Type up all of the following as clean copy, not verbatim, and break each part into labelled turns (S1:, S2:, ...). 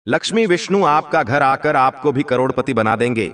S1: लक्ष्मी विष्णु आपका घर आकर आपको भी करोड़पति बना देंगे,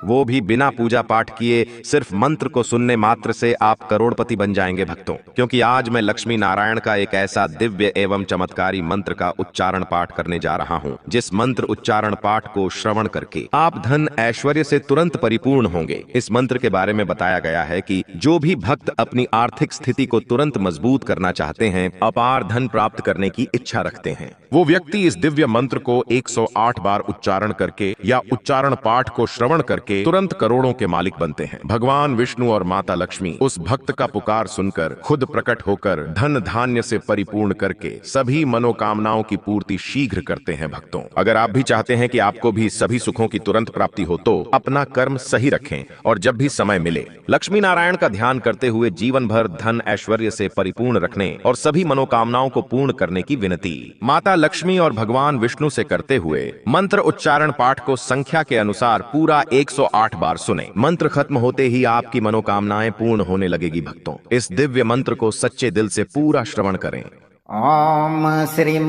S1: वो भी बिना पूजा पाठ किए। सिर्फ मंत्र को सुनने मात्र से आप करोड़पति बन जाएंगे भक्तों, क्योंकि आज मैं लक्ष्मी नारायण का एक ऐसा दिव्य एवं चमत्कारी मंत्र का उच्चारण पाठ करने जा रहा हूं, जिस मंत्र उच्चारण पाठ को श्रवण करके आप धन ऐश्वर्य से तुरंत परिपूर्ण होंगे। इस मंत्र के बारे में बताया गया है कि जो भी भक्त अपनी आर्थिक स्थिति को तुरंत मजबूत करना चाहते हैं, अपार धन प्राप्त करने की इच्छा रखते हैं, वो व्यक्ति इस दिव्य मंत्र को 108 बार उच्चारण करके या उच्चारण पाठ को श्रवण करके तुरंत करोड़ों के मालिक बनते हैं। भगवान विष्णु और माता लक्ष्मी उस भक्त का पुकार सुनकर खुद प्रकट होकर धन धान्य से परिपूर्ण करके सभी मनोकामनाओं की पूर्ति शीघ्र करते हैं। भक्तों, अगर आप भी चाहते हैं कि आपको भी सभी सुखों की तुरंत प्राप्ति हो, तो अपना कर्म सही रखें और जब भी समय मिले लक्ष्मी नारायण का ध्यान करते हुए जीवन भर धन ऐश्वर्य से परिपूर्ण रखने और सभी मनोकामनाओं को पूर्ण करने की विनती माता लक्ष्मी और भगवान विष्णु से करते हुए मंत्र उच्चारण पाठ को संख्या के अनुसार पूरा 108 बार सुने। मंत्र खत्म होते ही आपकी मनोकामनाएं पूर्ण होने लगेगी। भक्तों, इस दिव्य मंत्र को सच्चे दिल से पूरा श्रवण करें।
S2: ओम श्रीं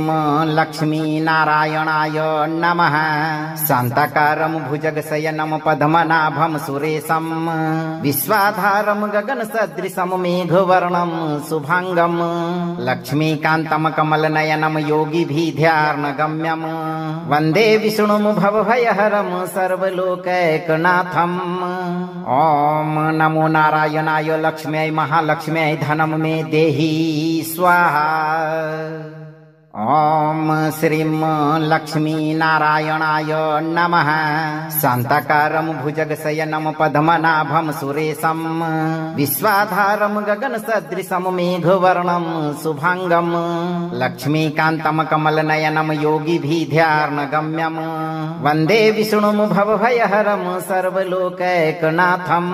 S2: लक्ष्मी नारायणाय नमः। शांताकारं भुजगशयनं पद्मनाभं सुरेशं विश्वाधारं गगनसदृशं मेघवर्णं शुभांगं लक्ष्मीकान्तं कमलनयनं योगिभिर्ध्यानगम्यं वन्दे विष्णुं भवभयहरं सर्वलोकैकनाथम्। ओम नमो नारायणाय लक्ष्म्यै महालक्ष्म्यै धनं मे देहि स्वाहा। ओम श्रीं लक्ष्मी नारायणाय नमः। शांताकारं भुजगशयनं पद्मनाभं सुरेशं विश्वाधारं गगनसदृशं मेघवर्णं शुभांगं लक्ष्मीकान्तं कमलनयनं योगिभिर्ध्यानगम्यं वन्दे विष्णुं भवभयहरं सर्वलोकैकनाथम्।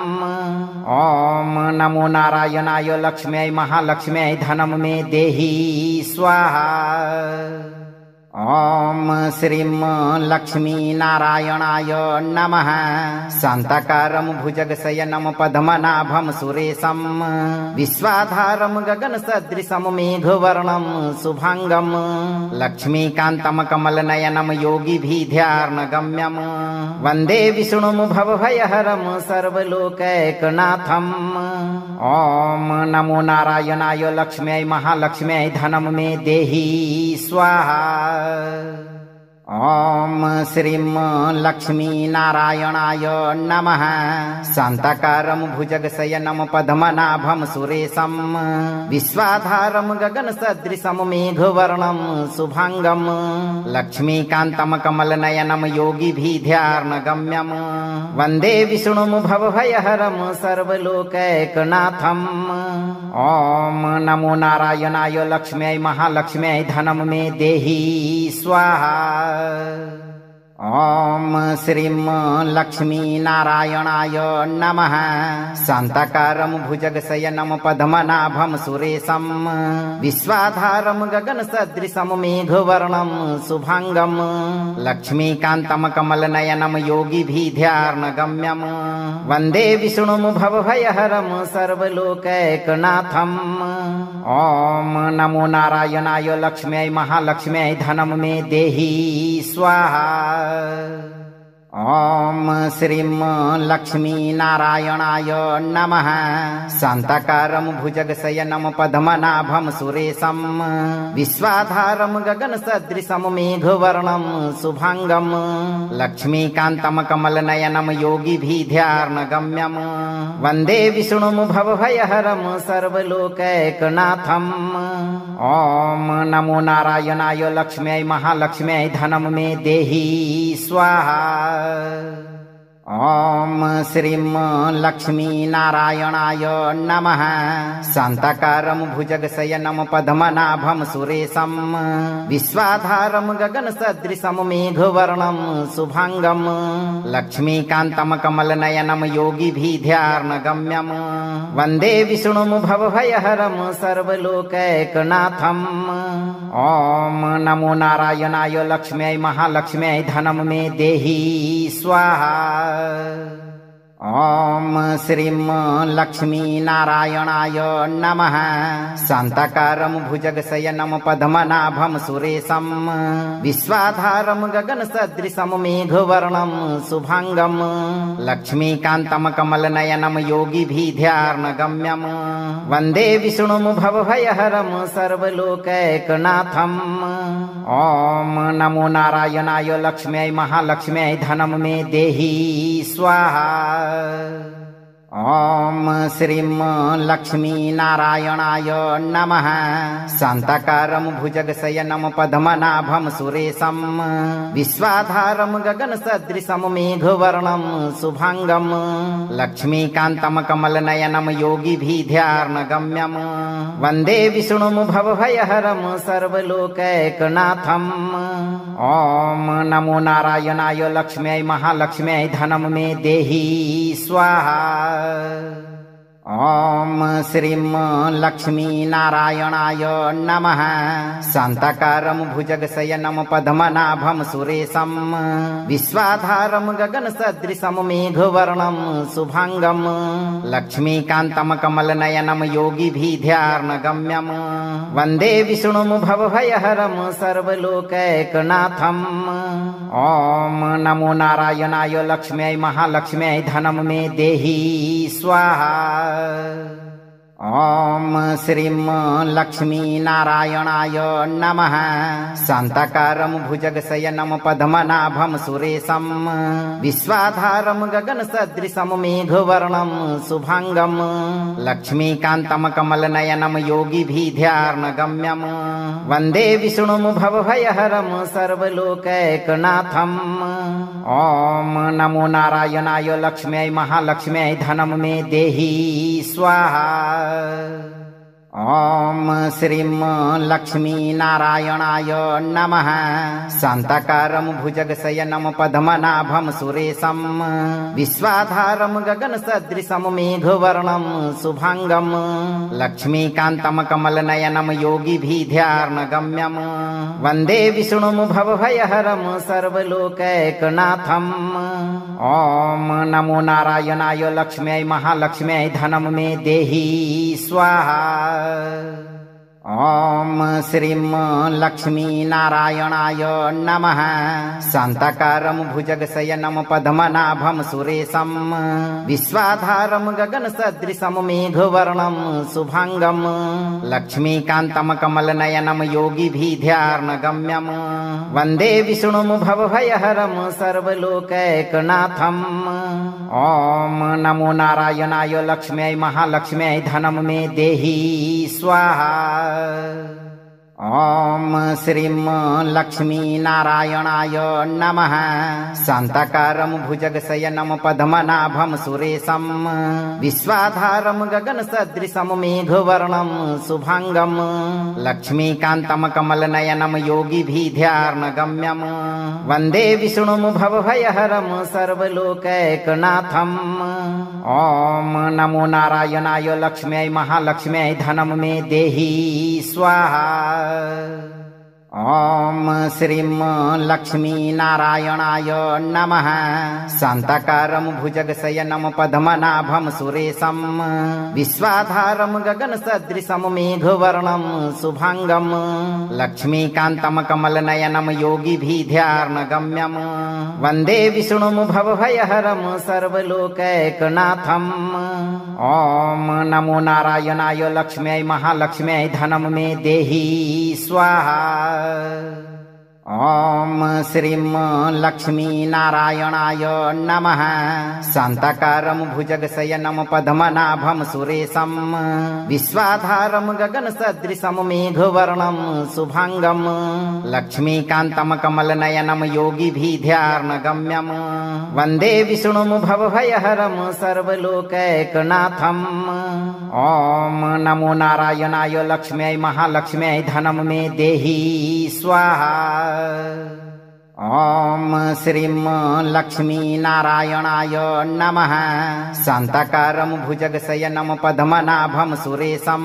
S2: ओम नमो नारायणाय लक्ष्म्यै महालक्ष्म्यै धनं मे देहि स्वाहा। ओम श्रीं लक्ष्मी नारायणाय नमः। शांताकारं भुजगशयनं पद्मनाभं सुरेशं विश्वाधारं गगनसदृशं मेघवर्णं शुभांगं लक्ष्मीकान्तं कमलनयनं योगिभिर्ध्यानगम्यं वन्दे विष्णुं भवभयहरं सर्वलोकैकनाथम्। ओम नमो नारायणाय लक्ष्म्यै महालक्ष्म्यै धनं मे देहि स्वाहा। ओम श्रीं लक्ष्मी नारायणाय नमः। शांताकारं भुजगशयनं पद्मनाभं सुरेशं विश्वाधारं गगनसदृशं मेघवर्णं शुभांगं लक्ष्मीकान्तं कमलनयनं योगिभिर्ध्यानगम्यं वन्दे विष्णुं भवभयहरं सर्वलोकैकनाथम्। ओम नमो नारायणाय लक्ष्म्यै महालक्ष्म्यै धनं मे देहि स्वाहा। ओम श्रीं लक्ष्मी नारायणाय नमः। शांताकारं भुजगशयनं पद्मनाभं सुरेशं विश्वाधारं गगनसदृशं मेघवर्णं शुभांगं लक्ष्मीकान्तं कमलनयनं योगिभिर्ध्यानगम्यं वन्दे विष्णुं भवभयहरं सर्वलोकैकनाथम्। ओम नमो नारायणाय लक्ष्म्यै महालक्ष्म्यै धनं मे देहि स्वाहा। ओम श्रीं लक्ष्मी नारायणाय नमः। शांताकारं भुजगशयनं पद्मनाभं सुरेशं विश्वाधारं गगनसदृशं मेघवर्णं शुभांगं लक्ष्मीकान्तं कमलनयनं योगिभिर्ध्यानगम्यं वन्दे विष्णुं भवभयहरं सर्वलोकैकनाथम्। ओम नमो नारायणाय लक्ष्म्यै महालक्ष्म्यै धनं मे देहि स्वाहा। ओम श्रीं लक्ष्मी नारायणाय नमः। शांताकारं भुजगशयनं पद्मनाभं सुरेशं विश्वाधारं गगनसदृशं मेघवर्णं शुभांगं लक्ष्मीकान्तं कमलनयनं योगिभिर्ध्यानगम्यं वन्दे विष्णुं भवभयहरं सर्वलोकैकनाथम्। ओम नमो नारायणाय लक्ष्म्यै महालक्ष्म्यै धनं मे देहि स्वाहा। ॐ श्रीं लक्ष्मीनारायणाय नमः। शान्ताकारं भुजगशयनं पद्मनाभं सुरेशं विश्वाधारं गगनसदृशं मेघवर्णं शुभांगं लक्ष्मीकान्तं कमलनयनं योगिभिर्ध्यानगम्यं वन्दे विष्णुं भवभयहरं सर्वलोकैकनाथम्। ॐ नमो नारायणाय लक्ष्म्यै महालक्ष्म्यै धनं मे देहि स्वाहा। ॐ श्रीं लक्ष्मीनारायणाय नमः। शान्ताकारं भुजगशयनं पद्मनाभं सुरेशं विश्वाधारं गगनसदृशं मेघवर्णं शुभांगं लक्ष्मीकान्तं कमलनयनं योगिभिर्ध्यानगम्यं वन्दे विष्णुं भवभयहरं सर्वलोकैकनाथम्। ॐ नमो नारायणाय लक्ष्म्यै महालक्ष्म्यै धनं मे देहि स्वाहा। ॐ श्रीं लक्ष्मीनारायणाय नमः। शान्ताकारं भुजगशयनं पद्मनाभं सुरेशं विश्वाधारं गगनसदृशं मेघवर्णं शुभांगं लक्ष्मीकान्तं कमलनयनं योगिभिर्ध्यानगम्यं वन्दे विष्णुं भवभयहरं सर्वलोकैकनाथम्। ॐ नमो नारायणाय लक्ष्म्यै महालक्ष्म्यै धनं मे देहि स्वाहा। ॐ श्रीं लक्ष्मीनारायणाय नमः। शान्ताकारं भुजगशयनं पद्मनाभं सुरेशं विश्वाधारं गगनसदृशं मेघवर्णं शुभांगं लक्ष्मीकान्तं कमलनयनं योगिभिर्ध्यानगम्यं वन्दे विष्णुं भवभयहरं सर्वलोकैकनाथम्। ॐ नमो नारायणाय लक्ष्म्यै महालक्ष्म्यै धनं मे देहि स्वाहा। ॐ श्रीं लक्ष्मीनारायणाय नमः। शान्ताकारं भुजगशयनं पद्मनाभं सुरेशं विश्वाधारं गगनसदृशं मेघवर्णं शुभांगं लक्ष्मीकान्तं कमलनयनं योगिभिर्ध्यानगम्यं वन्दे विष्णुं भवभयहरं सर्वलोकैकनाथम्। ॐ नमो नारायणाय लक्ष्म्यै महालक्ष्म्यै धनं मे देहि स्वाहा। ॐ श्रीं लक्ष्मीनारायणाय नमः। शान्ताकारं भुजगशयनं पद्मनाभं सुरेशं विश्वाधारं गगनसदृशं मेघवर्णं शुभांगं लक्ष्मीकान्तं कमलनयनं योगिभिर्ध्यानगम्यं वन्दे विष्णुं भवभयहरं सर्वलोकैकनाथम्। ॐ नमो नारायणाय लक्ष्म्यै महालक्ष्म्यै धनं मे देहि स्वाहा। ॐ श्रीं लक्ष्मीनारायणाय नमः। शान्ताकारं भुजगशयनं पद्मनाभं सुरेशं विश्वाधारं गगनसदृशं मेघवर्णं शुभांगं लक्ष्मीकान्तं कमलनयनं योगिभिर्ध्यानगम्यं वन्दे विष्णुं भवभयहरं सर्वलोकैकनाथम्। ॐ नमो नारायणाय लक्ष्म्यै महालक्ष्म्यै धनं मे देहि स्वाहा। ॐ श्रीं लक्ष्मीनारायणाय नमः। शान्ताकारं भुजगशयनं पद्मनाभं सुरेशं विश्वाधारं गगनसदृशं मेघवर्णं शुभांगं लक्ष्मीकान्तं कमलनयनं योगिभिर्ध्यानगम्यं वन्दे विष्णुं भवभयहरं सर्वलोकैकनाथम्। ॐ नमो नारायणाय लक्ष्म्यै महालक्ष्म्यै धनं मे देहि स्वाहा। ॐ श्रीं लक्ष्मीनारायणाय नमः। शान्ताकारं भुजगशयनं पद्मनाभं सुरेशं विश्वाधारं गगनसदृशं मेघवर्णं शुभांगं लक्ष्मीकान्तं कमलनयनं योगिभिर्ध्यानगम्यं वन्दे विष्णुं भवभयहरं सर्वलोकैकनाथम्। ॐ नमो नारायणाय लक्ष्म्यै महालक्ष्म्यै धनं मे देहि स्वाहा। ॐ श्रीं लक्ष्मीनारायणाय नमः शान्ताकारं भुजगशयनं पद्मनाभं सुरेशं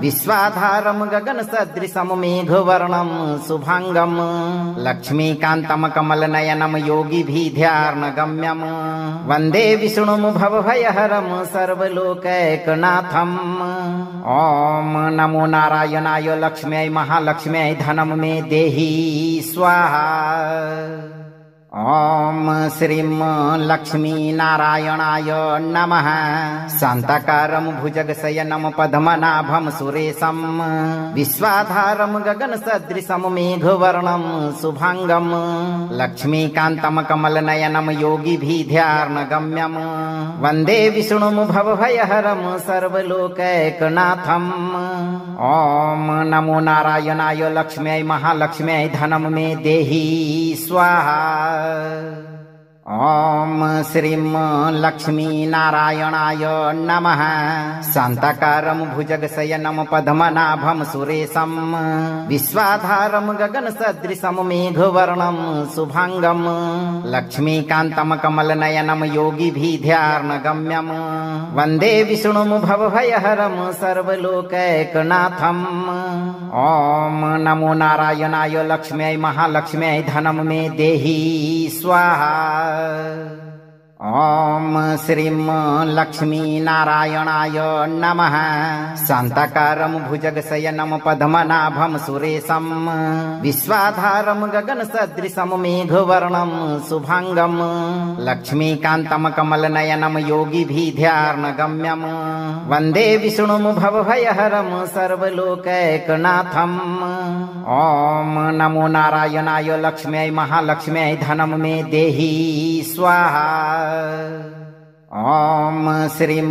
S2: विश्वाधारं गगनसदृशं मेघवर्णं शुभांगं लक्ष्मीकान्तं कमलनयनं योगिभिर्ध्यानगम्यं वन्दे विष्णुं भवभयहरं सर्वलोकैकनाथम्। ॐ नमो नारायणाय लक्ष्म्यै महालक्ष्म्यै धनं मे देहि स्वाहा। ॐ श्रीं लक्ष्मीनारायणाय नमः शान्ताकारं भुजगशयनं पद्मनाभं सुरेशं विश्वाधारं गगनसदृशं मेघवर्णं शुभांगं लक्ष्मीकान्तं कमलनयनं योगिभिर्ध्यानगम्यं वन्दे विष्णुं भवभयहरं सर्वलोकैकनाथम्। ॐ नमो नारायणाय लक्ष्म्यै महालक्ष्म्यै धनं मे देहि स्वाहा। ॐ श्रीं लक्ष्मीनारायणाय नमः शान्ताकारं भुजगशयनं पद्मनाभं सुरेशं विश्वाधारं गगनसदृशं मेघवर्णं शुभांगं लक्ष्मीकान्तं कमलनयनं योगिभिर्ध्यानगम्यं वन्दे विष्णुं भवभयहरं सर्वलोकैकनाथम्। ॐ नमो नारायणाय लक्ष्म्यै महालक्ष्म्यै धनं मे देहि स्वाहा। ॐ श्रीं लक्ष्मीनारायणाय नमः शान्ताकारं भुजगशयनं पद्मनाभं सुरेशं विश्वाधारं गगनसदृशं मेघवर्णं शुभांगं लक्ष्मीकान्तं कमलनयनं योगिभिर्ध्यानगम्यं वन्दे विष्णुं भवभयहरं सर्वलोकैकनाथम्। ॐ नमो नारायणाय लक्ष्म्यै महालक्ष्म्यै धनं मे देहि स्वाहा। ॐ श्रीं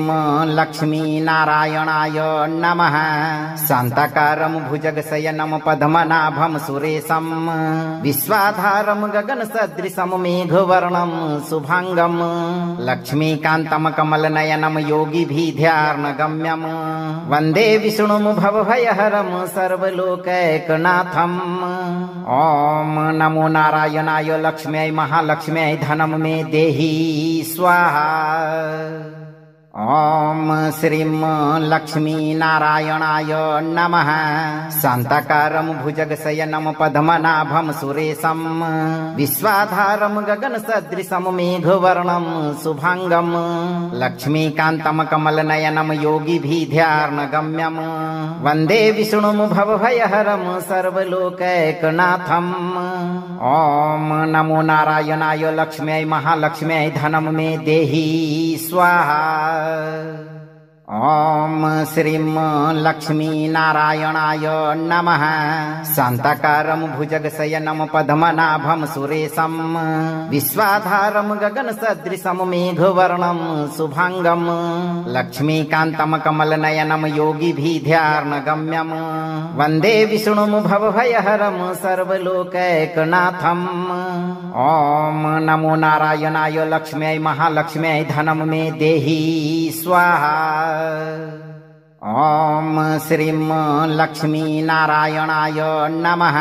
S2: लक्ष्मीनारायणाय नमः शान्ताकारं भुजगशयनं पद्मनाभं सुरेशं विश्वाधारं गगनसदृशं मेघवर्णं शुभांगं लक्ष्मीकान्तं कमलनयनं योगिभिर्ध्यानगम्यं वन्दे विष्णुं भवभयहरं सर्वलोकैकनाथम्। ॐ नमो नारायणाय लक्ष्म्यै महालक्ष्म्यै धनं मे देहि स्वाहा। ॐ श्रीं लक्ष्मीनारायणाय नमः शान्ताकारं भुजगशयनं पद्मनाभं सुरेशं विश्वाधारं गगनसदृशं मेघवर्णं शुभांगं लक्ष्मीकान्तं कमलनयनं योगिभिर्ध्यानगम्यं वन्दे विष्णुं भवभयहरं सर्वलोकैकनाथम्। ॐ नमो नारायणाय लक्ष्म्यै महालक्ष्म्यै धनं मे देहि स्वाहा। ॐ श्रीं लक्ष्मीनारायणाय नमः शान्ताकारं भुजगशयनं पद्मनाभं सुरेशं विश्वाधारं गगनसदृशं मेघवर्णं शुभांगं लक्ष्मीकान्तं कमलनयनं योगिभिर्ध्यानगम्यं वन्दे विष्णुं भवभयहरं सर्वलोकैकनाथम्। ॐ नमो नारायणाय लक्ष्म्यै महालक्ष्म्यै धनं मे देहि स्वाहा। ॐ श्रीं लक्ष्मीनारायणाय नमः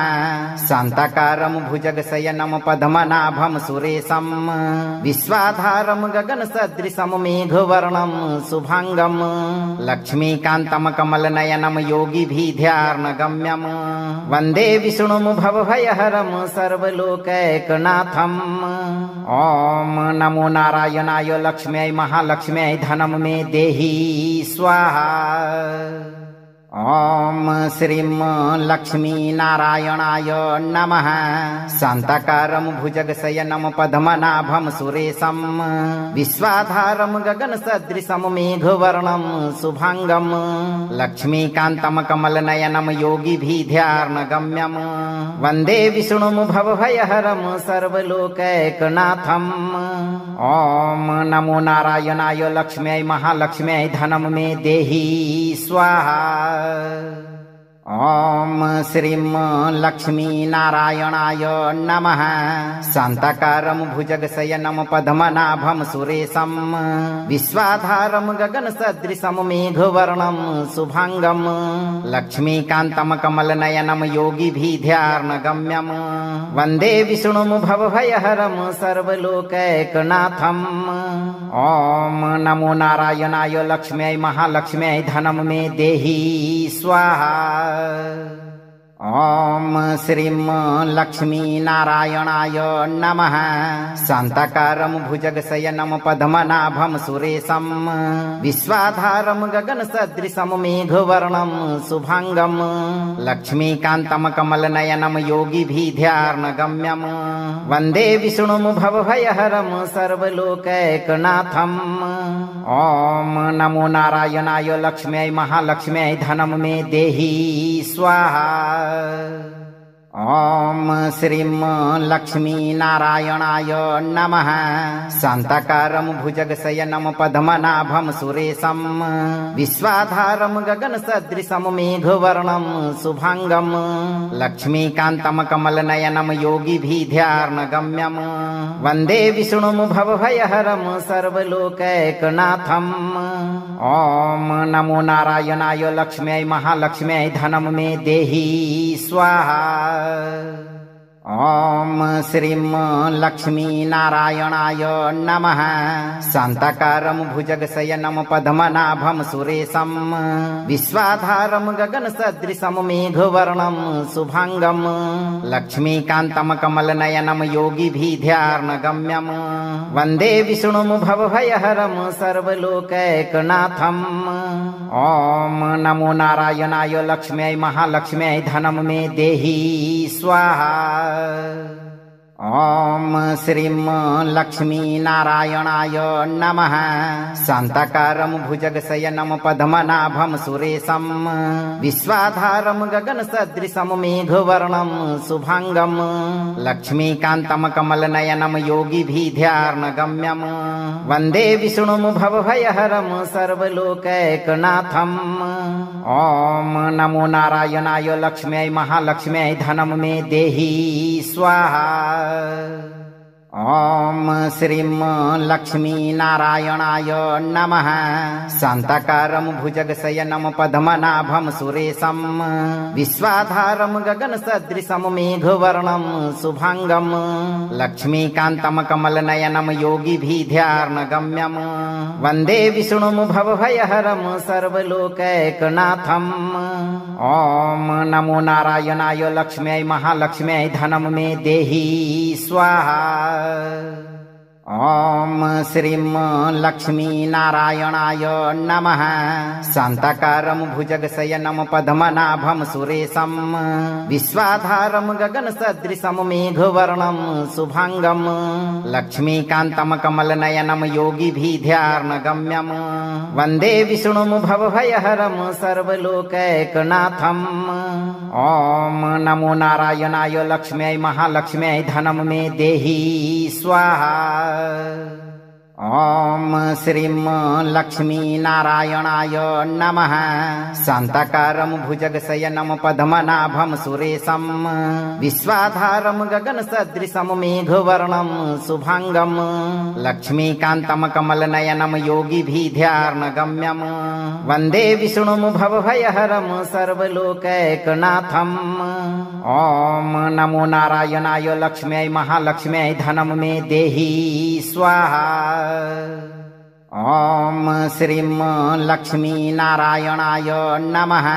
S2: शान्ताकारं भुजगशयनं पद्मनाभं सुरेशं विश्वाधारं गगनसदृशं मेघवर्णं शुभांगं लक्ष्मीकान्तं कमलनयनं योगिभिर्ध्यानगम्यं वन्दे विष्णुं भवभयहरं सर्वलोकैकनाथम्। ॐ नमो नारायणाय लक्ष्म्यै महालक्ष्म्यै धनं मे देहि स्वाहा। ॐ श्रीं लक्ष्मीनारायणाय नमः शान्ताकारं भुजगशयनं पद्मनाभं सुरेशं विश्वाधारं गगनसदृशं मेघवर्णं शुभांगं लक्ष्मीकान्तं कमलनयनं योगिभिर्ध्यानगम्यं वन्दे विष्णुं भवभयहरं सर्वलोकैकनाथम्। ॐ नमो नारायणाय लक्ष्म्यै महालक्ष्म्यै धनं मे देहि स्वाहा। ॐ श्रीं लक्ष्मीनारायणाय नमः। शान्ताकारं भुजगशयनं पद्मनाभं सुरेशं विश्वाधारं गगनसदृशं मेघवर्णं शुभांगं लक्ष्मीकान्तं कमलनयनं योगिभिर्ध्यानगम्यं वन्दे विष्णुं भवभयहरं सर्वलोकैकनाथम्। ॐ नमो नारायणाय लक्ष्म्यै महालक्ष्म्यै धनं मे देहि स्वाहा। ॐ श्रीं लक्ष्मीनारायणाय नमः। शान्ताकारं भुजगशयनं पद्मनाभं सुरेशं विश्वाधारं गगनसदृशं मेघवर्णं शुभांगं लक्ष्मीकान्तं कमलनयनं योगिभिर्ध्यानगम्यं वन्दे विष्णुं भवभयहरं सर्वलोकैकनाथम्। ॐ नमो नारायणाय लक्ष्म्यै महालक्ष्म्यै धनं मे देहि स्वाहा। ॐ श्रीं लक्ष्मीनारायणाय नमः। शान्ताकारं भुजगशयनं पद्मनाभं सुरेशं विश्वाधारं गगनसदृशं मेघवर्णं शुभांगं लक्ष्मीकान्तं कमलनयनं योगिभिर्ध्यानगम्यं वन्दे विष्णुं भवभयहरं सर्वलोकैकनाथम्। ॐ नमो नारायणाय लक्ष्म्यै महालक्ष्म्यै धनं मे देहि स्वाहा। ॐ श्रीं लक्ष्मीनारायणाय नमः। शान्ताकारं भुजगशयनं पद्मनाभं सुरेशं विश्वाधारं गगनसदृशं मेघवर्णं शुभांगं लक्ष्मीकान्तं कमलनयनं योगिभिर्ध्यानगम्यं वन्दे विष्णुं भवभयहरं सर्वलोकैकनाथम्। ॐ नमो नारायणाय लक्ष्म्यै महालक्ष्म्यै धनं मे देहि स्वाहा। ॐ श्रीं लक्ष्मीनारायणाय नमः। शान्ताकारं भुजगशयनं पद्मनाभं सुरेशं विश्वाधारं गगनसदृशं मेघवर्णं शुभांगं लक्ष्मीकान्तं कमलनयनं योगिभिर्ध्यानगम्यं वन्दे विष्णुं भवभयहरं सर्वलोकैकनाथम्। ॐ नमो नारायणाय लक्ष्म्यै महालक्ष्म्यै धनं मे देहि स्वाहा। ॐ श्रीं लक्ष्मीनारायणाय नमः। शान्ताकारं भुजगशयनं पद्मनाभं सुरेशं विश्वाधारं गगनसदृशं मेघवर्णं शुभांगं लक्ष्मीकान्तं कमलनयनं योगिभिर्ध्यानगम्यं वन्दे विष्णुं भवभयहरं सर्वलोकैकनाथम्। ॐ नमो नारायणाय लक्ष्म्यै महालक्ष्म्यै धनं मे देहि स्वाहा। ॐ श्रीं लक्ष्मीनारायणाय नमः। शान्ताकारं भुजगशयनं पद्मनाभं सुरेशं विश्वाधारं गगनसदृशं मेघवर्णं शुभांगं लक्ष्मीकान्तं कमलनयनं योगिभिर्ध्यानगम्यं वन्दे विष्णुं भवभयहरं सर्वलोकैकनाथम्। ॐ नमो नारायणाय लक्ष्म्यै महालक्ष्म्यै धनं मे देहि स्वाहा। ॐ श्रीं लक्ष्मीनारायणाय नमः। शान्ताकारं भुजगशयनं पद्मनाभं सुरेशं विश्वाधारं गगनसदृशं मेघवर्णं शुभांगं लक्ष्मीकान्तं कमलनयनं योगिभिर्ध्यानगम्यं वन्दे विष्णुं भवभयहरं सर्वलोकैकनाथम्। ॐ नमो नारायणाय लक्ष्म्यै महालक्ष्म्यै धनं मे देहि स्वाहा। ॐ श्रीं लक्ष्मीनारायणाय नमः।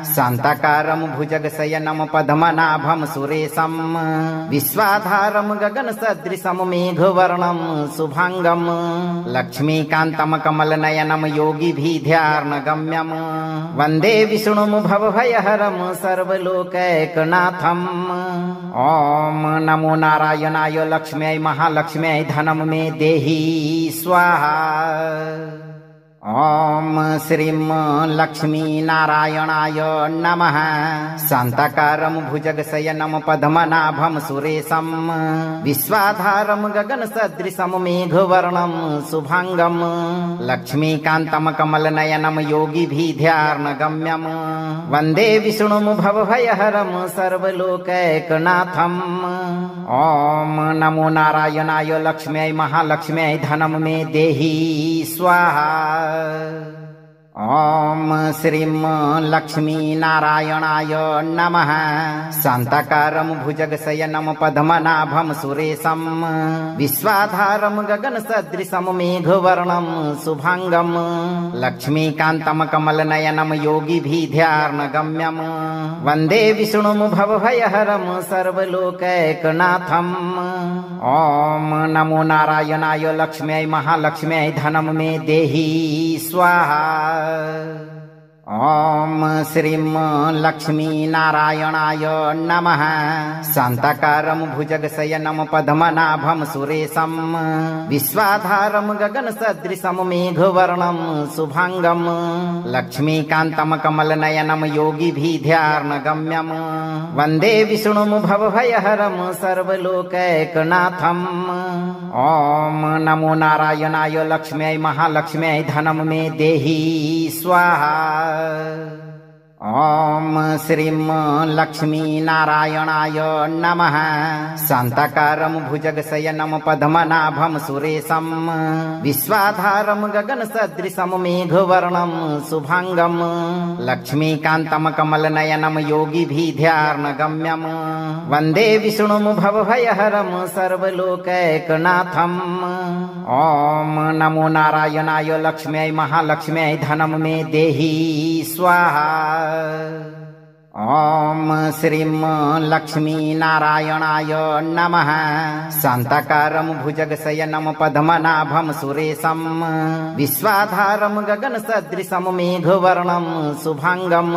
S2: शान्ताकारं भुजगशयनं पद्मनाभं सुरेशं विश्वाधारं गगनसदृशं मेघवर्णं शुभांगं लक्ष्मीकान्तं कमलनयनं योगिभिर्ध्यानगम्यं वन्दे विष्णुं भवभयहरं सर्वलोकैकनाथम्। ॐ नमो नारायणाय लक्ष्म्यै महालक्ष्म्यै धनं मे देहि स्वाहा। ॐ श्रीं लक्ष्मीनारायणाय नमः। शान्ताकारं भुजगशयनं पद्मनाभं सुरेशं विश्वाधारं गगनसदृशं मेघवर्णं शुभांगं लक्ष्मीकान्तं कमलनयनं योगिभिर्ध्यानगम्यं वन्दे विष्णुं भवभयहरं सर्वलोकैकनाथम्। ॐ नमो नारायणाय लक्ष्म्यै महालक्ष्म्यै धनं मे देहि स्वाहा। ॐ श्रीं लक्ष्मीनारायणाय नमः। शान्ताकारं भुजगशयनं पद्मनाभं सुरेशं विश्वाधारं गगनसदृशं मेघवर्णं शुभांगं लक्ष्मीकान्तं कमलनयनं योगिभिर्ध्यानगम्यं वन्दे विष्णुं भवभयहरं सर्वलोकैकनाथम्। ॐ नमो नारायणाय लक्ष्म्यै महालक्ष्म्यै धनं मे देहि स्वाहा। ॐ श्रीं लक्ष्मीनारायणाय नमः। शान्ताकारं भुजगशयनं पद्मनाभं सुरेशं विश्वाधारं गगनसदृशं मेघवर्णं शुभांगं लक्ष्मीकान्तं कमलनयनं योगिभिर्ध्यानगम्यं वन्दे विष्णुं भवभयहरं सर्वलोकैकनाथम्। ॐ नमो नारायणाय लक्ष्म्यै महालक्ष्म्यै धनं मे देहि स्वाहा। ॐ श्रीं लक्ष्मीनारायणाय नमः। शान्ताकारं भुजगशयनं पद्मनाभं सुरेशं विश्वाधारं गगनसदृशं मेघवर्णं शुभांगं लक्ष्मीकान्तं कमलनयनं योगिभिर्ध्यानगम्यं वन्दे विष्णुं भवभयहरं सर्वलोकैकनाथम्। ॐ नमो नारायणाय लक्ष्म्यै महालक्ष्म्यै धनं मे देहि स्वाहा। ॐ श्रीं लक्ष्मीनारायणाय नमः। शान्ताकारं भुजगशयनं पद्मनाभं सुरेशं विश्वाधारं गगनसदृशं मेघवर्णं शुभांगं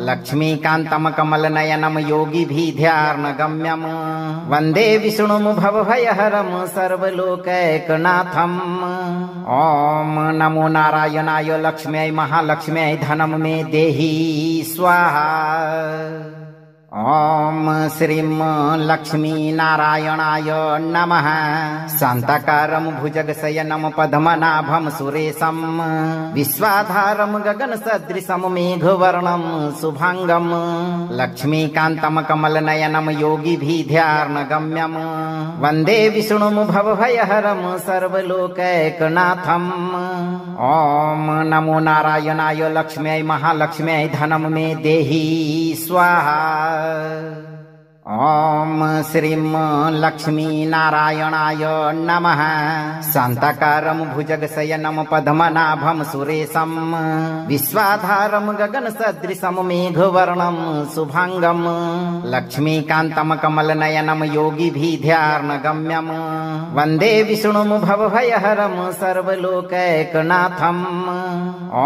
S2: लक्ष्मीकान्तं कमलनयनं योगिभिर्ध्यानगम्यं वन्दे विष्णुं भवभयहरं सर्वलोकैकनाथम्। ॐ नमो नारायणाय लक्ष्म्यै महालक्ष्म्यै धनं मे देहि स्वाहा। ॐ श्रीं लक्ष्मीनारायणाय नमः। शान्ताकारं भुजगशयनं पद्मनाभं सुरेशं विश्वाधारं गगनसदृशं मेघवर्णं शुभांगं लक्ष्मीकान्तं कमलनयनं योगिभिर्ध्यानगम्यं वन्दे विष्णुं भवभयहरं सर्वलोकैकनाथम्। ॐ नमो नारायणाय लक्ष्म्यै महालक्ष्म्यै धनं मे देहि स्वाहा। ॐ श्रीं लक्ष्मीनारायणाय नमः। शान्ताकारं भुजगशयनं पद्मनाभं सुरेशं विश्वाधारं गगनसदृशं मेघवर्णं शुभांगं लक्ष्मीकान्तं कमलनयनं योगिभिर्ध्यानगम्यं वन्दे विष्णुं भवभयहरं सर्वलोकैकनाथम्। ॐ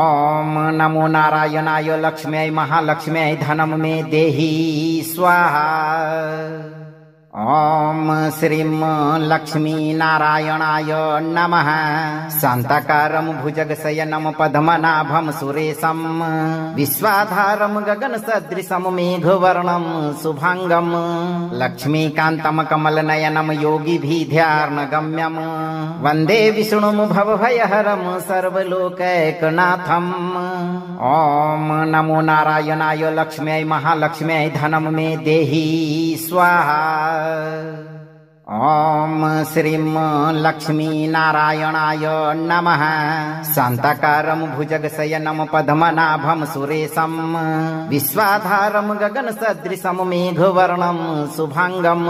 S2: नमो नारायणाय लक्ष्म्यै महालक्ष्म्यै धनं मे देहि स्वाहा। ॐ श्रीं लक्ष्मीनारायणाय नमः। शान्ताकारं भुजगशयनं पद्मनाभं सुरेशं विश्वाधारं गगनसदृशं मेघवर्णं शुभांगं लक्ष्मीकान्तं कमलनयनं योगिभिर्ध्यानगम्यं वन्दे विष्णुं भवभयहरं सर्वलोकैकनाथम्। ॐ नमो नारायणाय लक्ष्म्यै महालक्ष्म्यै धनं मे देहि स्वाहा। ॐ श्रीं लक्ष्मीनारायणाय नमः। शान्ताकारं भुजगशयनं पद्मनाभं सुरेशं विश्वाधारं गगनसदृशं मेघवर्णं शुभांगं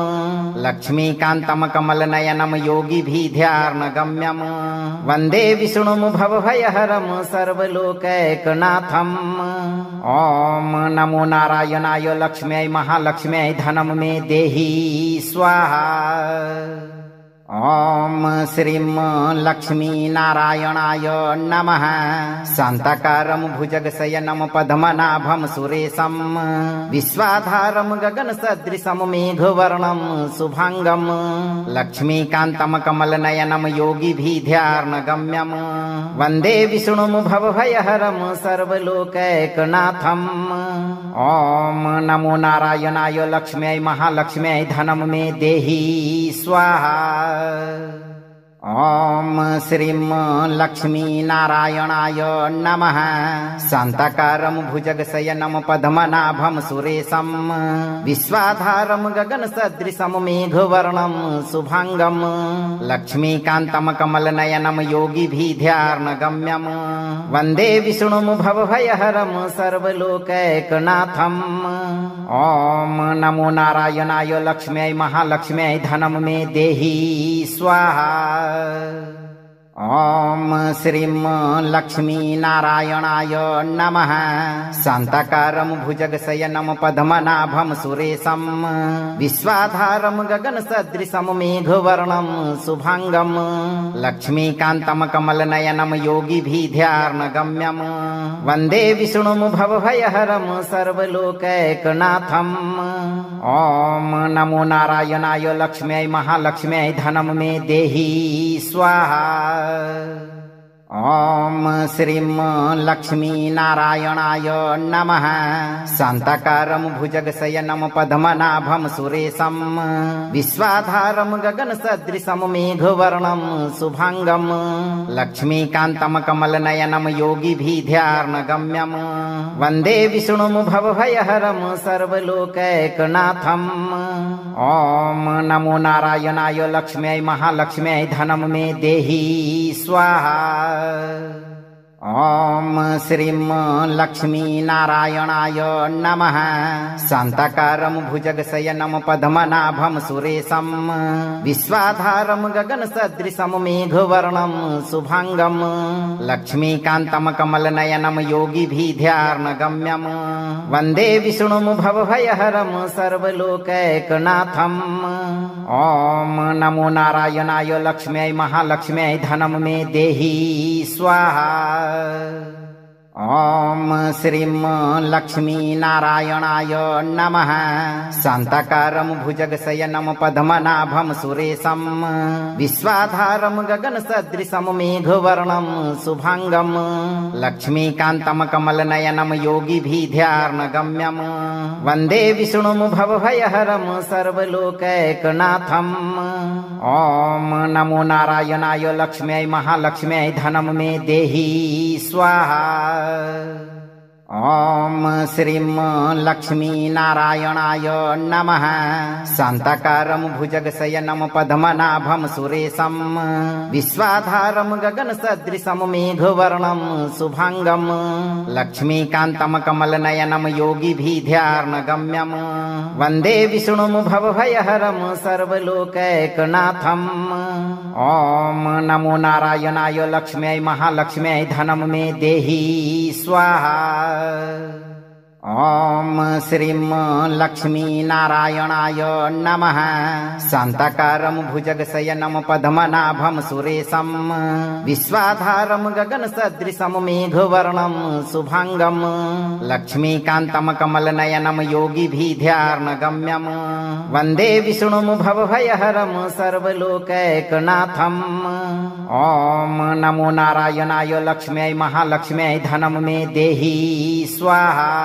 S2: लक्ष्मीकान्तं कमलनयनं योगिभिर्ध्यानगम्यं वन्दे विष्णुं भवभयहरं सर्वलोकैकनाथम्। ॐ नमो नारायणाय लक्ष्म्यै महालक्ष्म्यै धनं मे देहि स्वाहा। ॐ श्रीं लक्ष्मीनारायणाय नमः। शान्ताकारं भुजगशयनं पद्मनाभं सुरेशं विश्वाधारं गगनसदृशं मेघवर्णं शुभांगं लक्ष्मीकान्तं कमलनयनं योगिभिर्ध्यानगम्यं वन्दे विष्णुं भवभयहरं सर्वलोकैकनाथम्। ॐ नमो नारायणाय लक्ष्म्यै महालक्ष्म्यै धनं मे देहि स्वाहा। ॐ श्रीं लक्ष्मीनारायणाय नमः। शान्ताकारं भुजगशयनं पद्मनाभं सुरेशं विश्वाधारं गगनसदृशं मेघवर्णं शुभांगं लक्ष्मीकान्तं कमलनयनं योगिभिर्ध्यानगम्यं वन्दे विष्णुं भवभयहरं सर्वलोकैकनाथम्। ॐ नमो नारायणाय लक्ष्म्यै महालक्ष्म्यै धनं मे देहि स्वाहा। ॐ श्रीं लक्ष्मीनारायणाय नमः। शान्ताकारं भुजगशयनं पद्मनाभं सुरेशं विश्वाधारं गगनसदृशं मेघवर्णं शुभांगं लक्ष्मीकान्तं कमलनयनं योगिभिर्ध्यानगम्यं वन्दे विष्णुं भवभयहरं सर्वलोकैकनाथम्। ॐ नमो नारायणाय लक्ष्म्यै महालक्ष्म्यै धनं मे देहि स्वाहा। ॐ श्रीं लक्ष्मीनारायणाय नमः। शान्ताकारं भुजगशयनं पद्मनाभं सुरेशं विश्वाधारं गगनसदृशं मेघवर्णं शुभांगं लक्ष्मीकान्तं कमलनयनं योगिभिर्ध्यानगम्यं वन्दे विष्णुं भवभयहरं सर्वलोकैकनाथम्। ॐ नमो नारायणाय लक्ष्म्यै महालक्ष्म्यै धनं मे देहि स्वाहा। ॐ श्रीं लक्ष्मीनारायणाय नमः। शान्ताकारं भुजगशयनं पद्मनाभं सुरेशं विश्वाधारं गगनसदृशं मेघवर्णं शुभांगं लक्ष्मीकान्तं कमलनयनं योगिभिर्ध्यानगम्यं वन्दे विष्णुं भवभयहरं सर्वलोकैकनाथम्। ॐ नमो नारायणाय लक्ष्म्यै महालक्ष्म्यै धनं मे देहि स्वाहा। ॐ श्रीं लक्ष्मीनारायणाय नमः। शान्ताकारं भुजगशयनं पद्मनाभं सुरेशं विश्वाधारं गगनसदृशं मेघवर्णं शुभांगं लक्ष्मीकान्तं कमलनयनं योगिभिर्ध्यानगम्यं वन्दे विष्णुं भवभयहरं सर्वलोकैकनाथम्। ॐ नमो नारायणाय लक्ष्म्यै महालक्ष्म्यै धनं मे देहि स्वाहा। ॐ श्रीं लक्ष्मीनारायणाय नमः। शान्ताकारं भुजगशयनं पद्मनाभं सुरेशं विश्वाधारं गगनसदृशं मेघवर्णं शुभांगं लक्ष्मीकान्तं कमलनयनं योगिभिर्ध्यानगम्यं वन्दे विष्णुं भवभयहरं सर्वलोकैकनाथम्। ॐ नमो नारायणाय लक्ष्म्यै महालक्ष्म्यै धनं मे देहि स्वाहा। ॐ श्रीं लक्ष्मीनारायणाय नमः। शान्ताकारं भुजगशयनं पद्मनाभं सुरेशं विश्वाधारं गगनसदृशं मेघवर्णं शुभांगं लक्ष्मीकान्तं कमलनयनं योगिभिर्ध्यानगम्यं वन्दे विष्णुं भवभयहरं सर्वलोकैकनाथम्। ॐ नमो नारायणाय लक्ष्म्यै महालक्ष्म्यै धनं मे देहि स्वाहा।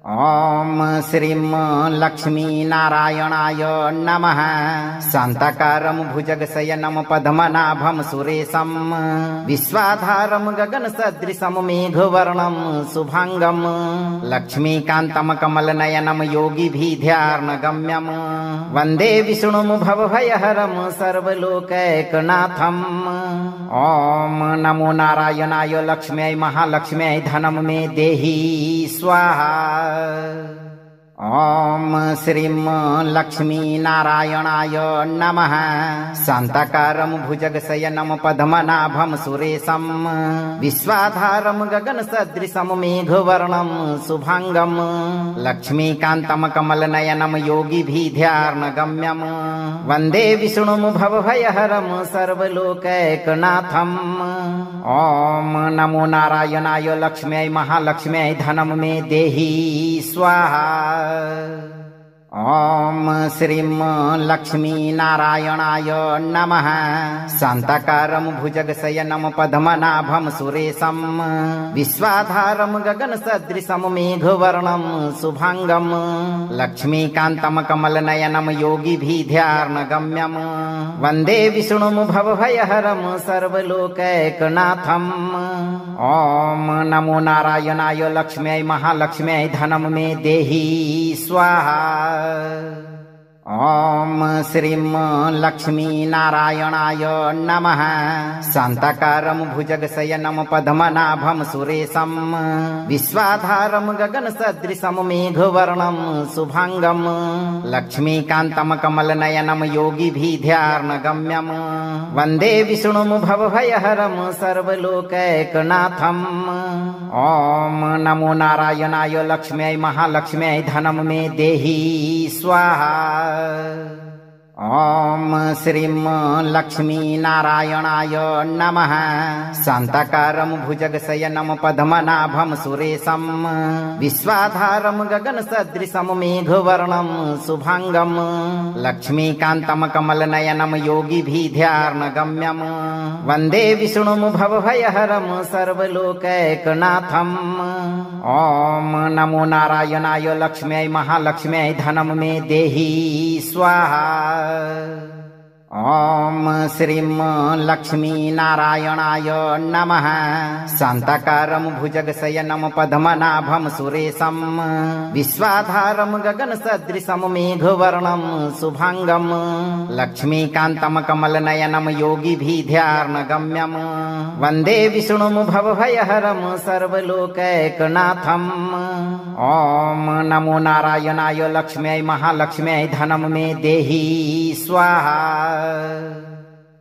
S2: ॐ श्रीं लक्ष्मीनारायणाय नमः। शान्ताकारं भुजगशयनं पद्मनाभं सुरेशं विश्वाधारं गगनसदृशं मेघवर्णं शुभांगं लक्ष्मीकान्तं कमलनयनं योगिभिर्ध्यानगम्यं वन्दे विष्णुं भवभयहरं सर्वलोकैकनाथम्। ॐ नमो नारायणाय लक्ष्म्यै महालक्ष्म्यै धनं मे देहि स्वाहा। ॐ श्रीं लक्ष्मीनारायणाय नमः। शान्ताकारं भुजगशयनं पद्मनाभं सुरेशं विश्वाधारं गगनसदृशं मेघवर्णं शुभांगं लक्ष्मीकान्तं कमलनयनं योगिभिर्ध्यानगम्यं वन्दे विष्णुं भवभयहरं सर्वलोकैकनाथम्। ॐ नमो नारायणाय लक्ष्म्यै महालक्ष्म्यै धनं मे देहि स्वाहा। ॐ श्रीं लक्ष्मीनारायणाय नमः। शान्ताकारं भुजगशयनं पद्मनाभं सुरेशं विश्वाधारं गगनसदृशं मेघवर्णं शुभांगं लक्ष्मीकान्तं कमलनयनं योगिभिर्ध्यानगम्यं वन्दे विष्णुं भवभयहरं सर्वलोकैकनाथम्। ॐ नमो नारायणाय लक्ष्म्यै महालक्ष्म्यै धनं मे देहि स्वाहा। ॐ श्रीं लक्ष्मीनारायणाय नमः। शान्ताकारं भुजगशयनं पद्मनाभं सुरेशं विश्वाधारं गगनसदृशं मेघवर्णं शुभांगं लक्ष्मीकान्तं कमलनयनं योगिभिर्ध्यानगम्यं वन्दे विष्णुं भवभयहरं सर्वलोकैकनाथम्। ॐ नमो नारायणाय लक्ष्म्यै महालक्ष्म्यै धनं मे देहि स्वाहा। ॐ श्रीं लक्ष्मीनारायणाय नमः। शान्ताकारं भुजगशयनं पद्मनाभं सुरेशं विश्वाधारं गगनसदृशं मेघवर्णं शुभांगं लक्ष्मीकान्तं कमलनयनं योगिभिर्ध्यानगम्यं वन्दे विष्णुं भवभयहरं सर्वलोकैकनाथम्। ॐ नमो नारायणाय लक्ष्म्यै महालक्ष्म्यै धनं मे देहि स्वाहा। ॐ श्रीं लक्ष्मीनारायणाय नमः। शान्ताकारं भुजगशयनं पद्मनाभं सुरेशं विश्वाधारं गगनसदृशं मेघवर्णं शुभांगं लक्ष्मीकान्तं कमलनयनं योगिभिर्ध्यानगम्यं वन्दे विष्णुं भवभयहरं सर्वलोकैकनाथम्। ॐ नमो नारायणाय लक्ष्म्यै महालक्ष्म्यै धनं मे देहि स्वाहा।